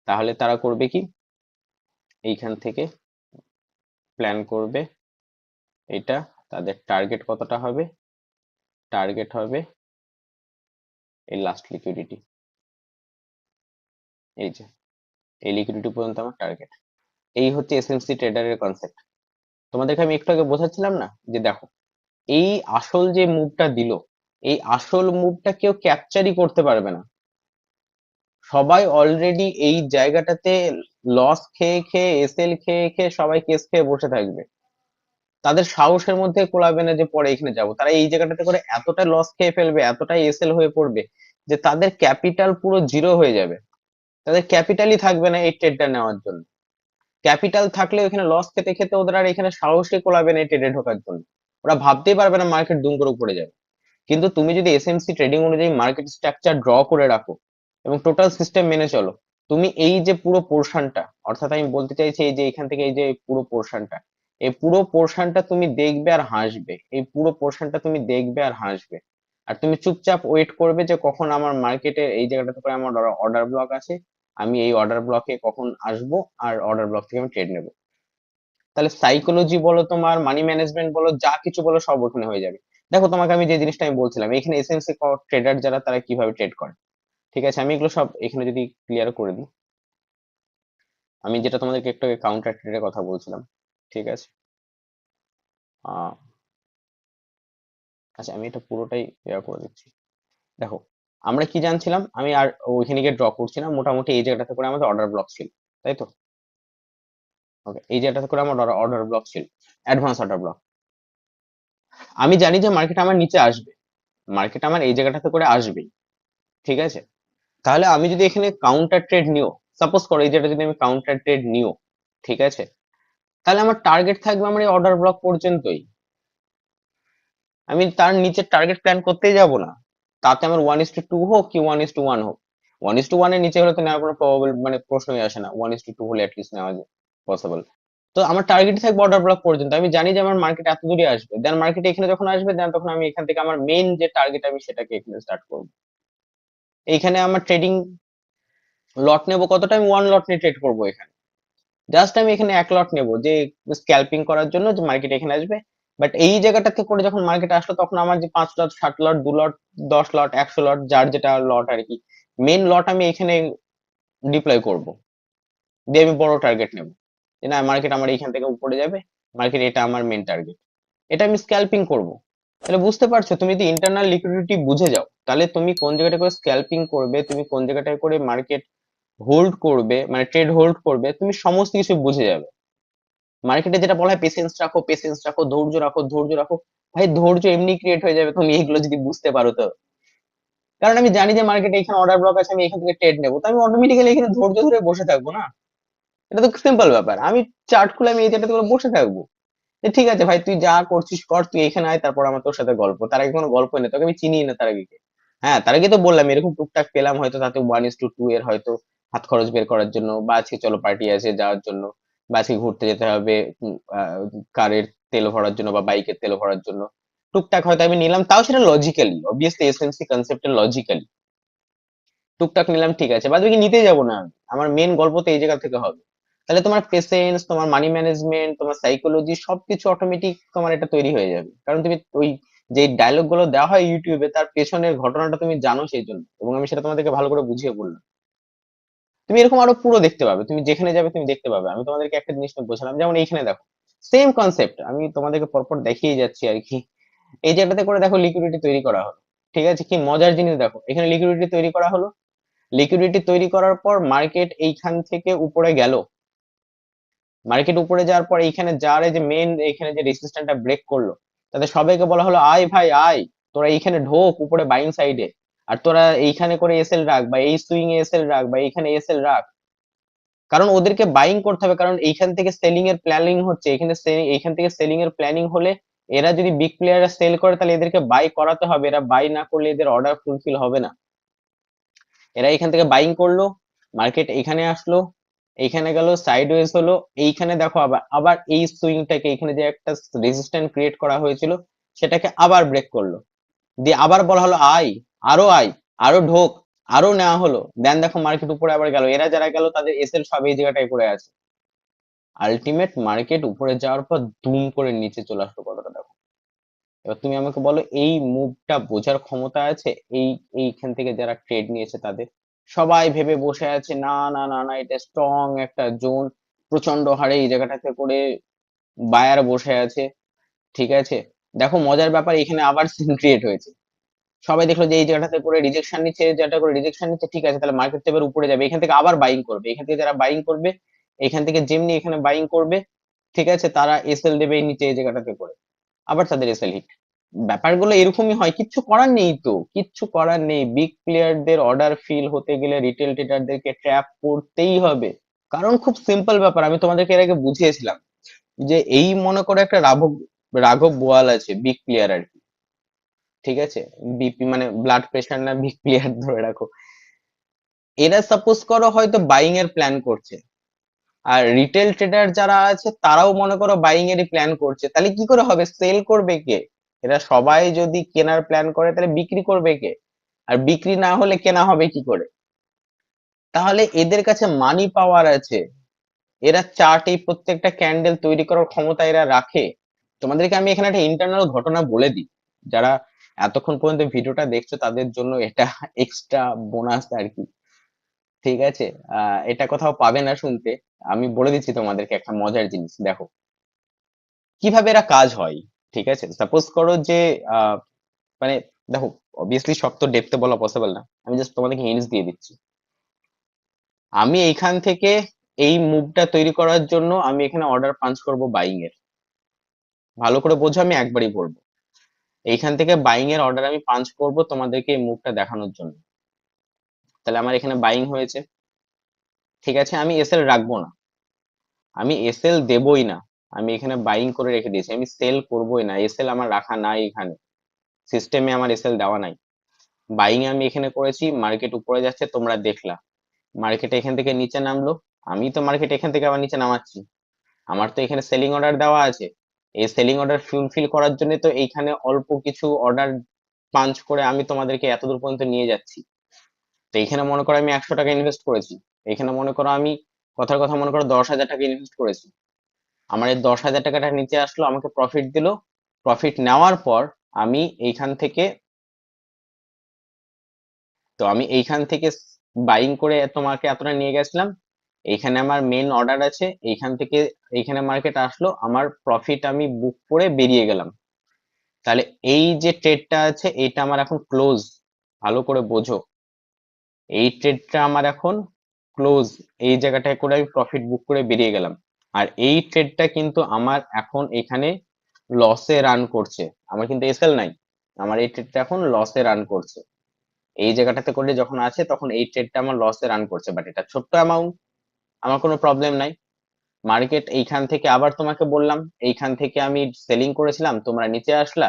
তাহলে তারা করবে কি, এইখান থেকে প্ল্যান করবে এটা, তাদের টার্গেট কতটা হবে, টার্গেট হবে এই লাস্ট লিকুইডিটি, এই যে এই লিকুইডিটি পর্যন্ত আমার টার্গেট, এই হচ্ছে এসএমসি ট্রেডারের কনসেপ্ট, তোমাদেরকে আমি একটু আগে বোঝাচ্ছিলাম না, যে দেখো এই আসল যে মুভটা দিল, এই আসল মুভটা কেউ ক্যাপচারই করতে পারবে না, সবাই অলরেডি এই জায়গাটাতে লস খেয়ে খেয়ে, এসএল খেয়ে খেয়ে সবাই কেস খেয়ে বসে থাকবে, তাদের সাহসের মধ্যে কোলাবে না যে পরে এখানে যাব, তারা এই জায়গাটাতে করে এতটা লস খেয়ে ফেলবে, এতটাই এসএল হয়ে পড়বে যে তাদের ক্যাপিটাল পুরো জিরো হয়ে যাবে, তাদের ক্যাপিটালই থাকবে না এই ট্রেডটা নেওয়ার জন্য, ক্যাপিটাল থাকলেও এখানে লস খেতে খেতে ওদের আর এখানে সাহসই কোলাবে না এই ট্রেডে ঢোকার জন্য, ওরা ভাবতেই পারবে না মার্কেট দুম করে উপরে যাবে। কিন্তু তুমি যদি এসএমসি ট্রেডিং অনুযায়ী মার্কেট স্ট্রাকচার ড্র করে রাখো এবং টোটাল সিস্টেম মেনে চলো, তুমি এই যে পুরো পোর্শনটা, অর্থাৎ আমি বলতে চাইছি এই যে এখান থেকে এই যে পুরো পোর্শনটা, এই পুরো পোর্শনটা তুমি দেখবে আর হাসবে, এই পুরো পোর্শনটা তুমি দেখবে আর হাসবে, আর তুমি চুপচাপ ওয়েট করবে যে কখন আমার মার্কেটে এই জায়গাটাতে করে আমার অর্ডার ব্লক আছে, আমি এই অর্ডার ব্লকে কখন আসবো আর অর্ডার ব্লক থেকে আমি ট্রেড নেবো, তাহলে সাইকোলজি বলো, তোমার মানি ম্যানেজমেন্ট বলো, যা কিছু বলো সব ওখানে হয়ে যাবে। দেখো তোমাকে আমি যে জিনিসটা আমি বলছিলাম, এখানে এসএনসি ট্রেডার যারা তারা কিভাবে ট্রেড করে, ঠিক আছে, আমি এগুলো সব এখানে যদি ক্লিয়ার করে দিই, আমি যেটা তোমাদেরকে একটু কাউন্টার ট্রেডের কথা বলছিলাম, ঠিক আছে, আহ আচ্ছা আমি এটা পুরোটাই ক্লিয়ার করে দিচ্ছি, দেখো আমরা কি জানছিলাম, আমি আর ওইখানে গিয়ে ড্র করছি না, মোটামুটি এই জায়গাটাতে করে আমাদের অর্ডার ব্লক ছিল, তাই তো, ওকে, এই জায়গাটাতে করে আমার অর্ডার ব্লক ছিল, অ্যাডভান্স অর্ডার ব্লক, আমি জানি যে মার্কেট আমার নিচে আসবে, মার্কেট আমার এই জায়গাটাতে করে আসবেই, ঠিক আছে, তাহলে আমি যদি এখানে কাউন্টার ট্রেড নিও, সাপোজ করো এই যেটা যদি আমি কাউন্টার ট্রেড নিও, ঠিক আছে, তাহলে আমার টার্গেট থাকবে আমার এই অর্ডার ব্লক পর্যন্তই, আমি তার নিচে টার্গেট প্ল্যান করতেই যাব না, তাতে আমার 1:2 হোক কি 1:1 হোক, 1:1 এর নিচে হলে তো নেওয়ার কোনো প্রবাবল মানে প্রশ্নই আসে না, 1:2 হলে অ্যাটলিস্ট নেওয়া যায় পসিবল, তো আমার টার্গেট থাকবে অর্ডার ব্লক পর্যন্ত, আমি জানি যে আমার মার্কেট এত দূরে আসবে, দেন মার্কেট এখানে যখন আসবে দেন তখন আমি এখান থেকে আমার মেইন যে টার্গেট আমি সেটাকে এখানে স্টার্ট করবো, এইখানে আমার ট্রেডিং লট নেবো কতটা, আমি 1 লট নিয়ে ট্রেড করবো এখানে, জাস্ট আমি এখানে 1 লট নেবো যে স্ক্যাল্পিং করার জন্য, যে মার্কেট এখানে আসবে, বাট এই জায়গাটাতে করে যখন মার্কেট আসলো তখন আমার যে 5 লট, 7 লট, 2 লট, 10 লট, 100 লট, যার যেটা লট আর কি, মেন লট আমি এখানে ডিপ্লয় করব, দিয়ে আমি বড় টার্গেট নেব, যে না মার্কেট আমার এইখান থেকে উপরে যাবে, মার্কেট এটা আমার মেন টার্গেট, এটা আমি স্ক্যাল্পিং করব। তাহলে বুঝতে পারছো, তুমি যদি ইন্টারনাল লিকুইডিটি বুঝে যাও, তাহলে তুমি কোন জায়গাটা করে স্ক্যাল্পিং করবে, তুমি কোন জায়গাটায় করে মার্কেট হোল্ড করবে, মানে ট্রেড হোল্ড করবে, তুমি সমস্ত কিছু বুঝে যাবে। মার্কেটে যেটা বলা হয় পেশেন্স রাখো, পেশেন্স রাখো, ধৈর্য রাখো, ধৈর্য রাখো, ভাই ধৈর্য এমনি ক্রিয়েট হয়ে যাবে তুমি এগুলো যদি বুঝতে পারো তো। কারণ আমি জানি যে মার্কেটে এখানে অর্ডার ব্লক আছে, আমি এখান থেকে ট্রেড নেবো, তো আমি অটোমেটিক্যালি এখানে ধৈর্য ধরে বসে থাকবো না? এটা তো সিম্পল ব্যাপার, আমি চার্ট খুলে আমি এই জায়গাটাতে করে বসে থাকবো, যে ঠিক আছে ভাই তুই যা করছিস কর, তুই এখানে আয়, তারপর আমার তোর সাথে গল্প। তার আগে কোনো গল্প নেই, তোকে আমি চিনি না তার আগে কে। হ্যাঁ, তার আগে তো বললাম এরকম টুকটাক পেলাম, হয়তো তাতে 1:2 এর হয়তো হাত খরচ বের করার জন্য, বা আজকে চলো পার্টি আছে যাওয়ার জন্য, বা আজকে ঘুরতে যেতে হবে, কারের তেল ভরার জন্য বা বাইকের তেল ভরার জন্য, টুকটাক হয়তো আমি নিলাম, তাও সেটা লজিক্যালি, অবভিয়াসলি এসএনসি কনসেপ্টে লজিক্যালি টুকটাক নিলাম, ঠিক আছে, বাদ বাকি নিতে যাবো না আমি। আমার মেন গল্প তো এই জায়গা থেকে হবে। তাহলে তোমার পেশেন্স, তোমার মানি ম্যানেজমেন্ট, তোমার সাইকোলজি সবকিছু অটোমেটিক তোমার এটা তৈরি হয়ে যাবে, কারণ তুমি ওই যে ডায়লগ গুলো দেওয়া হয় ইউটিউবে তার পেছনের ঘটনাটা তুমি জানো সেই জন্য, এবং আমি সেটা তোমাদেরকে ভালো করে বুঝিয়ে বললাম। তুমি এরকম আরো পুরো দেখতে পাবে, তুমি যেখানে যাবে তুমি দেখতে পাবে। আমি তোমাদেরকে একটা জিনিস বোঝালাম, যেমন এইখানে দেখো সেম কনসেপ্ট আমি তোমাদেরকে পরপর দেখিয়ে যাচ্ছি আর কি। এই জায়গাটাতে করে দেখো লিকুইডিটি তৈরি করা হলো, ঠিক আছে, কি মজার জিনিস দেখো, এখানে লিকুইডিটি তৈরি করা হলো, লিকুইডিটি তৈরি করার পর মার্কেট এইখান থেকে উপরে গেল, মার্কেট উপরে যাওয়ার পর এইখানে যার এই যে মেন এখানে যে রেজিস্ট্যান্সটা ব্রেক করলো, তাদের সবাইকে বলা হলো আয় ভাই আয়, তোরা এইখানে ঢোক উপরে বাইং সাইডে, আর তোরা এইখানে করে এসএল রাখ, বা এই সুইং এ এসএল রাখ, বা এইখানে এসএল রাখ, কারণ ওদেরকে বাইং করতে হবে, কারণ এইখান থেকে সেলিং এর প্ল্যানিং হচ্ছে, এইখান থেকে সেলিং এর প্ল্যানিং হলে এরা যদি বিগ প্লেয়াররা সেল করে তাহলে এদেরকে বাই করাতে হবে, এরা বাই না করলে এদের অর্ডার ফুলফিল হবে না। এরা এখান থেকে বাইং করলো, মার্কেট এখানে আসলো, এইখানে গেল সাইডওয়েজ হলো, এইখানে দেখো আবার আবার এই সুইংটাকে, এখানে যে একটা রেজিস্ট্যান্স ক্রিয়েট করা হয়েছিল সেটাকে আবার ব্রেক করলো, দিয়ে আবার বলা হলো আয়, আরো ঢোক, আরো নেওয়া হলো, দেন দেখো মার্কেট উপরে আবার গেল, এরা যারা গেল তাদের এসএল সব এই জায়গাটায় করে আছে, আলটিমেট মার্কেট উপরে যাওয়ার পর দুম করে নিচে চলে আসলো, কতটা দেখো। এবার তুমি আমাকে বলো এই মুভটা বোঝার ক্ষমতা আছে এইখান থেকে যারা ট্রেড নিয়েছে তাদের? সবাই ভেবে বসে আছে না না না না এটা স্ট্রং একটা জোন, প্রচন্ড হারে এই জায়গাটাতে করে বায়ার বসে আছে, ঠিক আছে। দেখো মজার ব্যাপার, এখানে আবার সিন ক্রিয়েট হয়েছে, সবাই দেখলো যে এই জায়গাটাতে করে রিজেকশন নিচ্ছে, এই জায়গাটা করে রিজেকশন নিচ্ছে, ঠিক আছে তাহলে মার্কেট এবার উপরে যাবে, এখান থেকে আবার বাইং করবে, এখান থেকে যারা বাইং করবে, এখান থেকে যেমনি এখানে বাইং করবে, ঠিক আছে, তারা এসএল দেবে এই নিচে এই জায়গাটাতে করে, আবার তাদের এসএল হিট। ব্যাপারগুলো এরকমই হয়, কিচ্ছু করার নেই তো, কিচ্ছু করার নেই, বিগ প্লেয়ারদের অর্ডার ফিল হতে গেলে রিটেল ট্রেডারদেরকে ট্র্যাপ করতেই হবে। কারণ খুব সিম্পল ব্যাপার, আমি তোমাদেরকে এর আগে বুঝিয়েছিলাম যে এই মনে করো একটা রাঘব রাঘব বোয়াল আছে, বিগ প্লেয়ার আর কি, ঠিক আছে, বিপি মানে ব্লাড প্রেশার না বিগ প্লেয়ার ধরে রাখো, এরা সাপোজ করো হয়তো বাইং এর প্ল্যান করছে, আর রিটেল ট্রেডার যারা আছে তারাও মনে করো বাইং এরই প্ল্যান করছে, তাহলে কি করে হবে, সেল করবে কে? এরা সবাই যদি কেনার প্ল্যান করে তাহলে বিক্রি করবে কে? আর বিক্রি না হলে কেনা হবে কি করে? তাহলে এদের কাছে মানি পাওয়ার আছে, এরা চার্ট এই প্রত্যেকটা ক্যান্ডেল তৈরি করার ক্ষমতা এরা রাখে। তোমাদেরকে আমি এখানে একটা ইন্টারনাল ঘটনা বলে দিই, যারা এতক্ষণ পর্যন্ত ভিডিওটা দেখছো তাদের জন্য এটা এক্সট্রা বোনাস আর কি, ঠিক আছে। এটা কোথাও পাবে না শুনতে, আমি বলে দিচ্ছি তোমাদেরকে একটা মজার জিনিস, দেখো কিভাবে এরা কাজ হয়, ঠিক আছে। সাপোজ করো যে আহ, মানে দেখো, অবভিয়াসলি সব তো ডেপথে বলা পসিবল না, আমি জাস্ট তোমাদেরকে হিন্টস দিয়ে দিচ্ছি। আমি এইখান থেকে এই মুভটা তৈরি করার জন্য আমি এখানে অর্ডার পাঞ্চ করব বাইং এর, ভালো করে বোঝো আমি একবারই বলবো, এইখান থেকে বাইং এর অর্ডার আমি পাঞ্চ করব তোমাদেরকে এই মুভটা দেখানোর জন্য। তাহলে আমার এখানে বাইং হয়েছে, ঠিক আছে, আমি এসএল রাখবো না, আমি এসএল দেবই না, আমি এখানে বাইং করে রেখে দিয়েছি, আমি সেল করবোই না, এসএল আমার রাখা নাই এখানে, সিস্টেমে আমার এসএল দেওয়া নাই। বাইং আমি এখানে করেছি, মার্কেট উপরে যাচ্ছে তোমরা দেখলা, মার্কেট এখান থেকে নিচে নামলো, আমি তো মার্কেট এখান থেকে আবার নিচে নামাচ্ছি, আমার তো এখানে সেলিং অর্ডার দেওয়া আছে, এই সেলিং অর্ডার ফুলফিল করার জন্য তো এইখানে অল্প কিছু অর্ডার পাঞ্চ করে আমি তোমাদেরকে এতদূর পর্যন্ত নিয়ে যাচ্ছি। তো এখানে মনে করো আমি 100 টাকা ইনভেস্ট করেছি, এখানে মনে করো আমি কথার কথা মনে করো 10,000 টাকা ইনভেস্ট করেছি, আমার এই 10,000 টাকাটা নিচে আসলো, আমাকে প্রফিট দিলো, প্রফিট নেওয়ার পর আমি এইখান থেকে, তো আমি এইখান থেকে বাইং করে তোমাকে এতটা নিয়ে গেছিলাম, এইখানে আমার মেন অর্ডার আছে, এইখান থেকে এইখানে মার্কেট আসলো, আমার প্রফিট আমি বুক করে বেরিয়ে গেলাম। তাহলে এই যে ট্রেডটা আছে এটা আমার এখন ক্লোজ, ভালো করে বোঝো, এই ট্রেডটা আমার এখন ক্লোজ, এই জায়গাটায় করে আমি প্রফিট বুক করে বেরিয়ে গেলাম। আর এই ট্রেডটা কিন্তু আমার এখন এখানে লসে রান করছে, আমার কিন্তু এসএল নাই, আমার এই ট্রেডটা এখন লসে রান করছে। এই জায়গাটাতে করে যখন আছে তখন এই ট্রেডটা আমার লসে রান করছে, বাট এটা ছোট্ট অ্যামাউন্ট, আমার কোনো প্রবলেম নাই। মার্কেট এইখান থেকে আবার তোমাকে বললাম, এইখান থেকে আমি সেলিং করেছিলাম, তোমরা নিচে আসলা,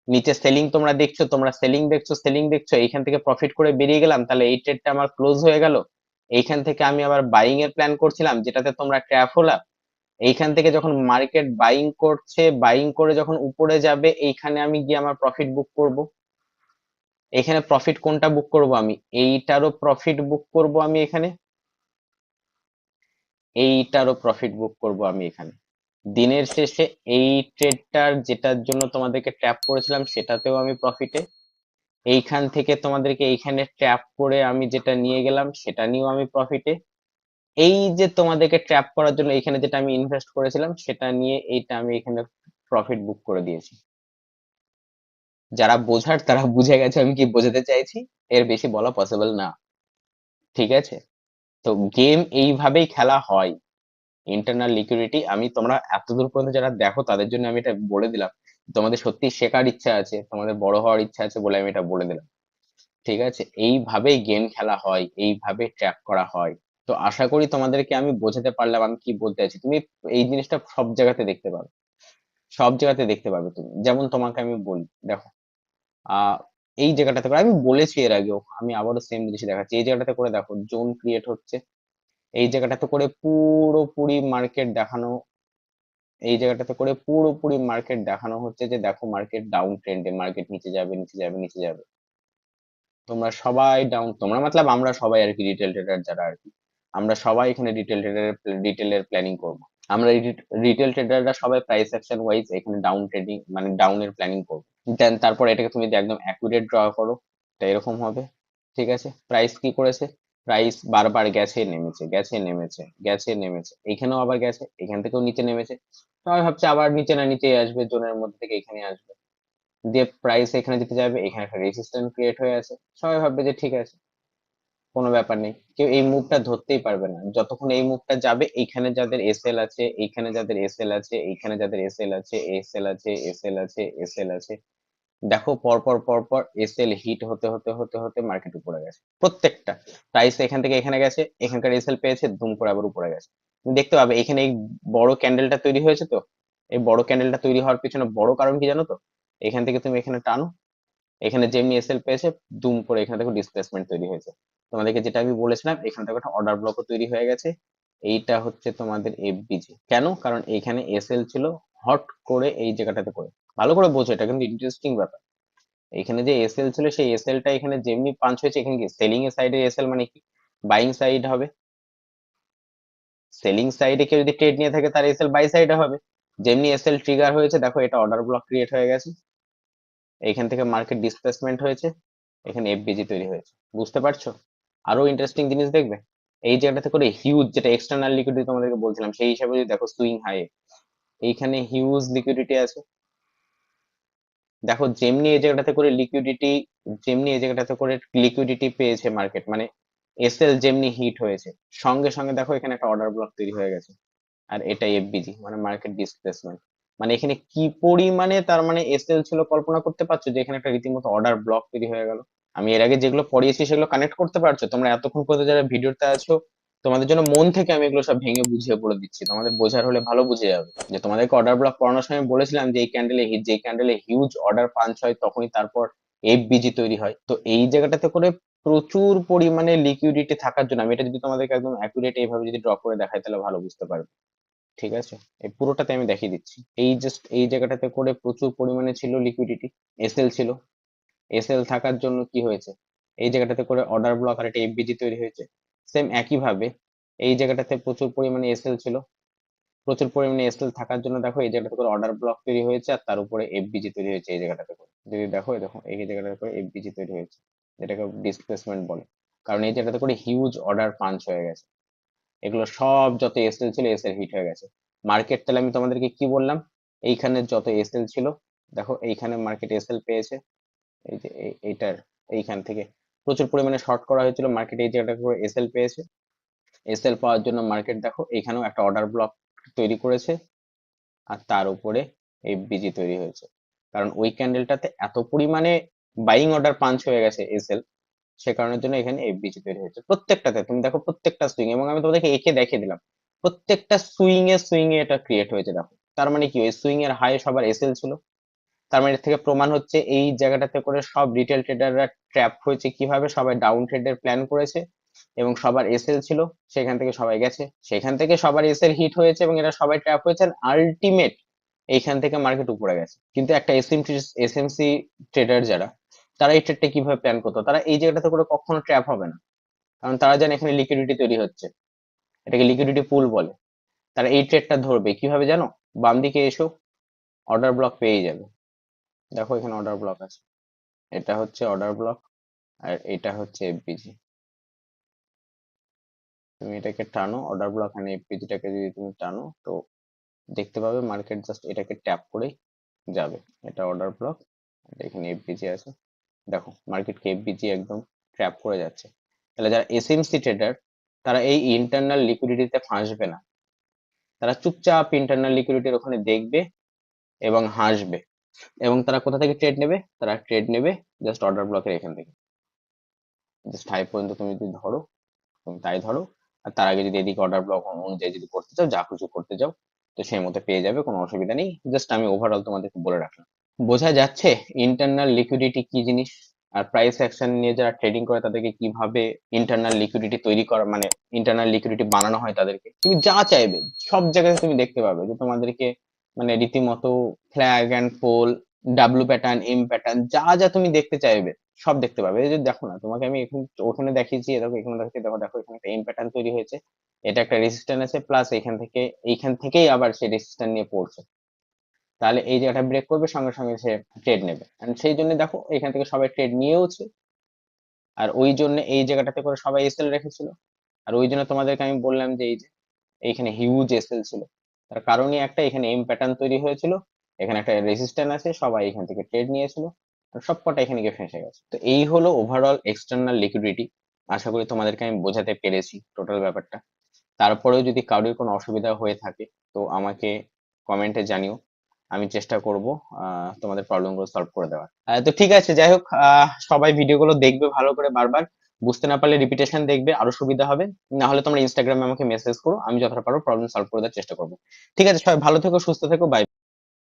নিচে সেলিং তোমরা দেখছো, তোমরা সেলিং দেখছো, সেলিং দেখছো, এইখান থেকে প্রফিট করে বেরিয়ে গেলাম, তাহলে এই ট্রেডটা আমার ক্লোজ হয়ে গেল। এইখান থেকে আমি আবার বাইং এর প্ল্যান করছিলাম, যেটাতে তোমরা ট্র্যাপ হলা। এইখান থেকে যখন মার্কেট বাইং করছে, বাইং করে যখন উপরে যাবে, এইখানে আমি গিয়ে আমার প্রফিট বুক করব। এখানে প্রফিট কোনটা বুক করব আমি, এইটারও প্রফিট বুক করব আমি এখানে, এইটারও প্রফিট বুক করব আমি এখানে। দিনের শেষে এই ট্রেডটার যেটার জন্য তোমাদেরকে ট্র্যাপ করেছিলাম সেটাতেও আমি প্রফিটে, এইখান থেকে তোমাদেরকে এইখানে ট্র্যাপ করে আমি যেটা নিয়ে গেলাম সেটা নিয়েও আমি প্রফিটে, এই যে তোমাদেরকে ট্র্যাপ করার জন্য এখানে যেটা আমি ইনভেস্ট করেছিলাম সেটা নিয়ে এইটা আমি এখানে প্রফিট বুক করে দিয়েছি। যারা বোঝার তারা বুঝে গেছে আমি কি বোঝাতে চাইছি, এর বেশি বলা পসিবল না। ঠিক আছে, তো গেম এইভাবেই খেলা হয়। ইন্টারনাল লিকুইডিটি, আমি তোমরা এতদূর পর্যন্ত যারা দেখো তাদের জন্য আমি এটা বলে দিলাম, তোমাদের সত্যি শেখার ইচ্ছা আছে, তোমাদের বড় হওয়ার ইচ্ছা আছে বলে আমি এটা বলে দিলাম। ঠিক আছে, এইভাবেই গেম খেলা হয়, এইভাবে ট্র্যাপ করা হয়। তো আশা করি তোমাদেরকে আমি বোঝাতে পারলাম আমি কি বলতে চাইছি। তুমি এই জিনিসটা সব জায়গাতে দেখতে পাবে, সব জায়গাতে দেখতে পাবে তুমি, যেমন তোমাকে আমি বলি, দেখো আহ এই জায়গাটাতে করে আমি বলেছি এর আগেও, আমি আবারও সেম জিনিস দেখাচ্ছি, এই জায়গাটাতে করে দেখো জোন ক্রিয়েট হচ্ছে, এই জায়গাটাতে করে পুরোপুরি মার্কেট দেখানো, এই জায়গাটাতে করে পুরোপুরি মার্কেট দেখানো হচ্ছে যে দেখো মার্কেট ডাউন ট্রেন্ডে, মার্কেট নিচে যাবে, নিচে যাবে, নিচে যাবে। তোমরা সবাই ডাউন, তোমরা মতলব আমরা সবাই আর কি, রিটেল ট্রেডার যারা আর কি, আমরা সবাই এখানে রিটেলের প্ল্যানিং করব। আমরা রিটেল ট্রেডাররা সবাই প্রাইস অ্যাকশন ওয়াইজ এখানে ডাউন ট্রেডিং মানে ডাউনের প্ল্যানিং করবো। দেন তারপর এটাকে তুমি যদি একদম অ্যাকুরেট ড্র করো, এটা এরকম হবে। ঠিক আছে, প্রাইস কি করেছে, প্রাইস বারবার গেছে নেমেছে, গেছে নেমেছে, গেছে নেমেছে, এইখানেও আবার গেছে, এখান থেকেও নিচে নেমেছে, সবাই ভাবছে আবার নিচে না নিচে আসবে, জোনের মধ্যে থেকে এখানে আসবে, দিয়ে প্রাইস এখানে যেতে যাবে, এখানে একটা রেজিস্ট্যান্স ক্রিয়েট হয়ে আছে, সবাই ভাববে যে ঠিক আছে কোনো ব্যাপার নেই, কেউ এই মুভটা ধরতেই পারবে না যতক্ষণ এই মুভটা যাবে, এইখানে যাদের এসএল আছে, এইখানে যাদের এসএল আছে, এইখানে যাদের এসএল আছে, এসএল আছে, এসএল আছে, এসএল আছে, দেখো পরপর পরপর এসএল হিট হতে হতে হতে হতে মার্কেট উপরে গেছে প্রত্যেকটা, প্রাইস এখান থেকে এখানে গেছে, এখানকার এসএল পেয়েছে, দুম করে আবার উপরে গেছে। তুমি দেখতে পাবে এখানে এই বড় ক্যান্ডেলটা তৈরি হয়েছে, তো এই বড় ক্যান্ডেলটা তৈরি হওয়ার পিছনে বড় কারণ কি জানো তো, এখান থেকে তুমি এখানে টানো, এখানে যেমনি এসএল পেয়েছে, দুম করে এখানে দেখো ডিসপ্লেসমেন্ট তৈরি হয়েছে। তোমাদেরকে যেটা আমি বলেছিলাম, এখানে দেখো একটা অর্ডার ব্লকও তৈরি হয়ে গেছে, এইটা হচ্ছে তোমাদের এফবিজি, কেন, কারণ এখানে এসএল ছিল, হট করে এই জায়গাটাতে করে, ভালো করে বোঝো এটা কিন্তু ইন্টারেস্টিং ব্যাপার। এখানে যে এসএল ছিল সেই এসএলটা এখানে যেমনি পাঞ্চ হয়েছে, এখানে কি সেলিং এর সাইডে এসএল মানে কি, বাইং সাইড হবে, সেলিং সাইডে কেউ যদি ট্রেড নিয়ে থাকে তার এসএল বাই সাইডে হবে। যেমনি এসএল ট্রিগার হয়েছে দেখো এটা অর্ডার ব্লক ক্রিয়েট হয়ে গেছে, এইখান থেকে মার্কেট ডিসপ্লেসমেন্ট হয়েছে, এখানে এফবিজি তৈরি হয়েছে, বুঝতে পারছো। আরো ইন্টারেস্টিং জিনিস দেখবে, এই জায়গাটাতে করে হিউজ যেটা এক্সটার্নাল লিকুইডিটি তোমাদেরকে বলছিলাম, সেই হিসাবে যদি দেখো সুইং হাই, এইখানে হিউজ লিকুইডিটি আছে, দেখো যেমনি এই জায়গাটাতে করে লিকুইডিটি, যেমনি এই জায়গাটাতে করে লিকুইডিটি পেয়েছে মার্কেট, মানে এসএল যেমনি হিট হয়েছে, সঙ্গে সঙ্গে দেখো এখানে একটা অর্ডার ব্লক তৈরি হয়ে গেছে, আর এটা এফবিজি মানে মার্কেট ডিসপ্লেসমেন্ট। মানে এখানে কি পরিমাণে তার মানে এসএল ছিল কল্পনা করতে পারছো, যে এখানে একটা রীতিমতো অর্ডার ব্লক তৈরি হয়ে গেল। আমি এর আগে যেগুলো পড়িয়েছি সেগুলো কানেক্ট করতে পারছো তোমরা এতক্ষণ পর্যন্ত যারা ভিডিওতে আছো, তোমাদের জন্য মন থেকে আমি এগুলো সব ভেঙে বুঝিয়ে বলে দিচ্ছি, তোমাদের বোঝার হলে ভালো বুঝে যাবে। যে তোমাদেরকে অর্ডার ব্লক পড়ানোর সময় বলেছিলাম যে এই ক্যান্ডেলে হিট, যে ক্যান্ডেলে হিউজ অর্ডার পাঞ্চ হয় তখনই তারপর এফবিজি তৈরি হয়। তো এই জায়গাটাতে করে প্রচুর পরিমাণে লিকুইডিটি থাকার জন্য, আমি এটা যদি তোমাদেরকে একদম অ্যাকুরেট এইভাবে যদি ড্র করে দেখাই তাহলে ভালো বুঝতে পারবে। ঠিক আছে, এই পুরোটাতে আমি দেখিয়ে দিচ্ছি, এই জাস্ট এই জায়গাটাতে করে প্রচুর পরিমাণে ছিল লিকুইডিটি, এসএল ছিল, এসএল থাকার জন্য কি হয়েছে, এই জায়গাটাতে করে অর্ডার ব্লক আর একটা এফবিজি তৈরি হয়েছে। সেম একই ভাবে এই জায়গাটাতে প্রচুর পরিমাণে এসএল ছিল, প্রচুর পরিমাণে এসএল থাকার জন্য দেখো এই জায়গাটাতে করে অর্ডার ব্লক তৈরি হয়েছে, আর তার উপরে এফবিজি তৈরি হয়েছে এই জায়গাটাতে করে। যদি দেখো এই দেখো এই জায়গাটাতে করে এফবিজি তৈরি হয়েছে, যেটাকে ডিসপ্লেসমেন্ট বলে। কারণ এই জায়গাটাতে করে হিউজ অর্ডার পাঞ্চ হয়ে গেছে, এগুলো সব যত এসএল ছিল এসএল হিট হয়ে গেছে। মার্কেট তাহলে আমি তোমাদেরকে কি বললাম, এইখানে যত এসএল ছিল, দেখো এইখানে মার্কেট এসএল পেয়েছে, এই যে এইটার এইখান থেকে প্রচুর পরিমাণে শর্ট করা হয়েছিল, মার্কেট এই জায়গাটা করে এসএল পেয়েছে। এসএল পাওয়ার জন্য মার্কেট দেখো এখানেও একটা অর্ডার ব্লক তৈরি করেছে, আর তার উপরে এফবিজি তৈরি হয়েছে। কারণ ওই ক্যান্ডেলটাতে এত পরিমাণে বাইং অর্ডার পাঞ্চ হয়ে গেছে এসএল, সে কারণের জন্য এখানে এফবিজি তৈরি হয়েছে প্রত্যেকটাতে। তুমি দেখো প্রত্যেকটা সুইং, এবং আমি তোমাদেরকে এঁকে দেখিয়ে দিলাম প্রত্যেকটা সুইং এ এটা ক্রিয়েট হয়েছে। দেখো তার মানে কি, ওই সুইং এর হাই সবার এসএল ছিল। তার মানে এর থেকে প্রমাণ হচ্ছে এই জায়গাটাতে করে সব রিটেল ট্রেডাররা ট্র্যাপ হয়েছে। কিভাবে? সবাই ডাউন ট্রেডের প্ল্যান করেছে এবং সবার এসএল ছিল, সেখান থেকে সবাই গেছে, সেখান থেকে সবার এসএল হিট হয়েছে এবং এরা সবাই ট্র্যাপ হয়েছে। আলটিমেট এইখান থেকে মার্কেট উপরে গেছে। কিন্তু একটা এসএমসি ট্রেডার যারা, তারা এই ট্রেডটা কিভাবে প্ল্যান করতো? তারা এই জায়গাটাতে করে কখনো ট্র্যাপ হবে না, কারণ তারা জানে এখানে লিকুইডিটি তৈরি হচ্ছে, এটাকে লিকুইডিটি পুল বলে। তারা এই ট্রেডটা ধরবে কিভাবে জানো? বাম দিকে এসো, অর্ডার ব্লক পেয়ে যাবে। দেখো এখানে অর্ডার ব্লক আছে, এটা হচ্ছে অর্ডার ব্লক, আর এটা হচ্ছে এফবিজি। তুমি এটাকে টানো অর্ডার ব্লক, আর এফবিজিটাকে যদি তুমি টানো, তো দেখতে পাবে মার্কেট জাস্ট এটাকে ট্যাপ করেই যাবে। এটা অর্ডার ব্লক, এটা এখানে এফবিজি আছে। দেখো মার্কেটকে এফবিজি একদম ট্র্যাপ করে যাচ্ছে। তাহলে যারা এসএমসি ট্রেডার, তারা এই ইন্টারনাল লিকুইডিটিতে ফাঁসবে না, তারা চুপচাপ ইন্টারনাল লিকুইডিটির ওখানে দেখবে এবং হাসবে। এবং তারা কোথা থেকে ট্রেড নেবে? তারা ট্রেড নেবে জাস্ট অর্ডার ব্লকের এখান থেকে। জাস্ট হাই পর্যন্ত তুমি যদি ধরো, তুমি তাই ধরো, আর তার আগে যদি এদিকে অর্ডার ব্লক অনুযায়ী যদি করতে চাও, যা কিছু করতে চাও, তো সেই মতো পেয়ে যাবে, কোনো অসুবিধা নেই। জাস্ট আমি ওভারঅল তোমাদেরকে বলে রাখলাম। বোঝা যাচ্ছে ইন্টারনাল লিকুইডিটি কি জিনিস, আর প্রাইস অ্যাকশন নিয়ে যারা ট্রেডিং করে তাদেরকে কিভাবে ইন্টারনাল লিকুইডিটি তৈরি করা, মানে ইন্টারনাল লিকুইডিটি বানানো হয় তাদেরকে। তুমি যা চাইবে সব জায়গায় তুমি দেখতে পাবে যে তোমাদেরকে মানে রীতিমতো flag and pole, W pattern, M pattern, যা যা তুমি দেখতে চাইবে সব দেখতে পাবে। এই যে দেখো না, তোমাকে আমি এখন ওখানে দেখিয়েছি, দেখো এখানে দেখাচ্ছি, দেখো দেখো এখানে একটা এম প্যাটার্ন তৈরি হয়েছে, এটা একটা রেজিস্ট্যান্স আছে, প্লাস এইখান থেকেই আবার সে রেজিস্ট্যান্স নিয়ে পড়ছে। তাহলে এই জায়গাটা ব্রেক করবে, সঙ্গে সঙ্গে সে ট্রেড নেবে, এন্ড সেই জন্য দেখো এখান থেকে সবাই ট্রেড নিয়েওছে। আর ওই জন্য এই জায়গাটাতে করে সবাই এসএল রেখেছিল। আর ওই জন্য তোমাদেরকে আমি বললাম যে এই যে এইখানে হিউজ এসএল ছিল, তার কারণই একটা, এখানে এম প্যাটার্ন তৈরি হয়েছিল, এখানে একটা রেজিস্ট্যান্স আছে, সবাই এখান থেকে ট্রেড নিয়েছিল, আর সবকটা এখানে গিয়ে ফেঁসে গেছে। তো এই হলো ওভারঅল এক্সটার্নাল লিকুইডিটি। আশা করি তোমাদেরকে আমি বোঝাতে পেরেছি টোটাল ব্যাপারটা। তারপরেও যদি কারোর কোনো অসুবিধা হয়ে থাকে, তো আমাকে কমেন্টে জানিও, আমি চেষ্টা করব তোমাদের প্রবলেম গুলো সলভ করে দেওয়ার। তো ঠিক আছে, যাই হোক, সবাই ভিডিওগুলো দেখবে ভালো করে, বারবার বুঝতে না পারলে রিপিটেশন দেখবে, আরো সুবিধা হবে। না হলে তোমরা ইনস্টাগ্রামে আমাকে মেসেজ করো, আমি যতটা পারবো প্রবলেম সলভ করে দেওয়ার চেষ্টা করবো। ঠিক আছে, সবাই ভালো থেকো, সুস্থ থেকো, বাই।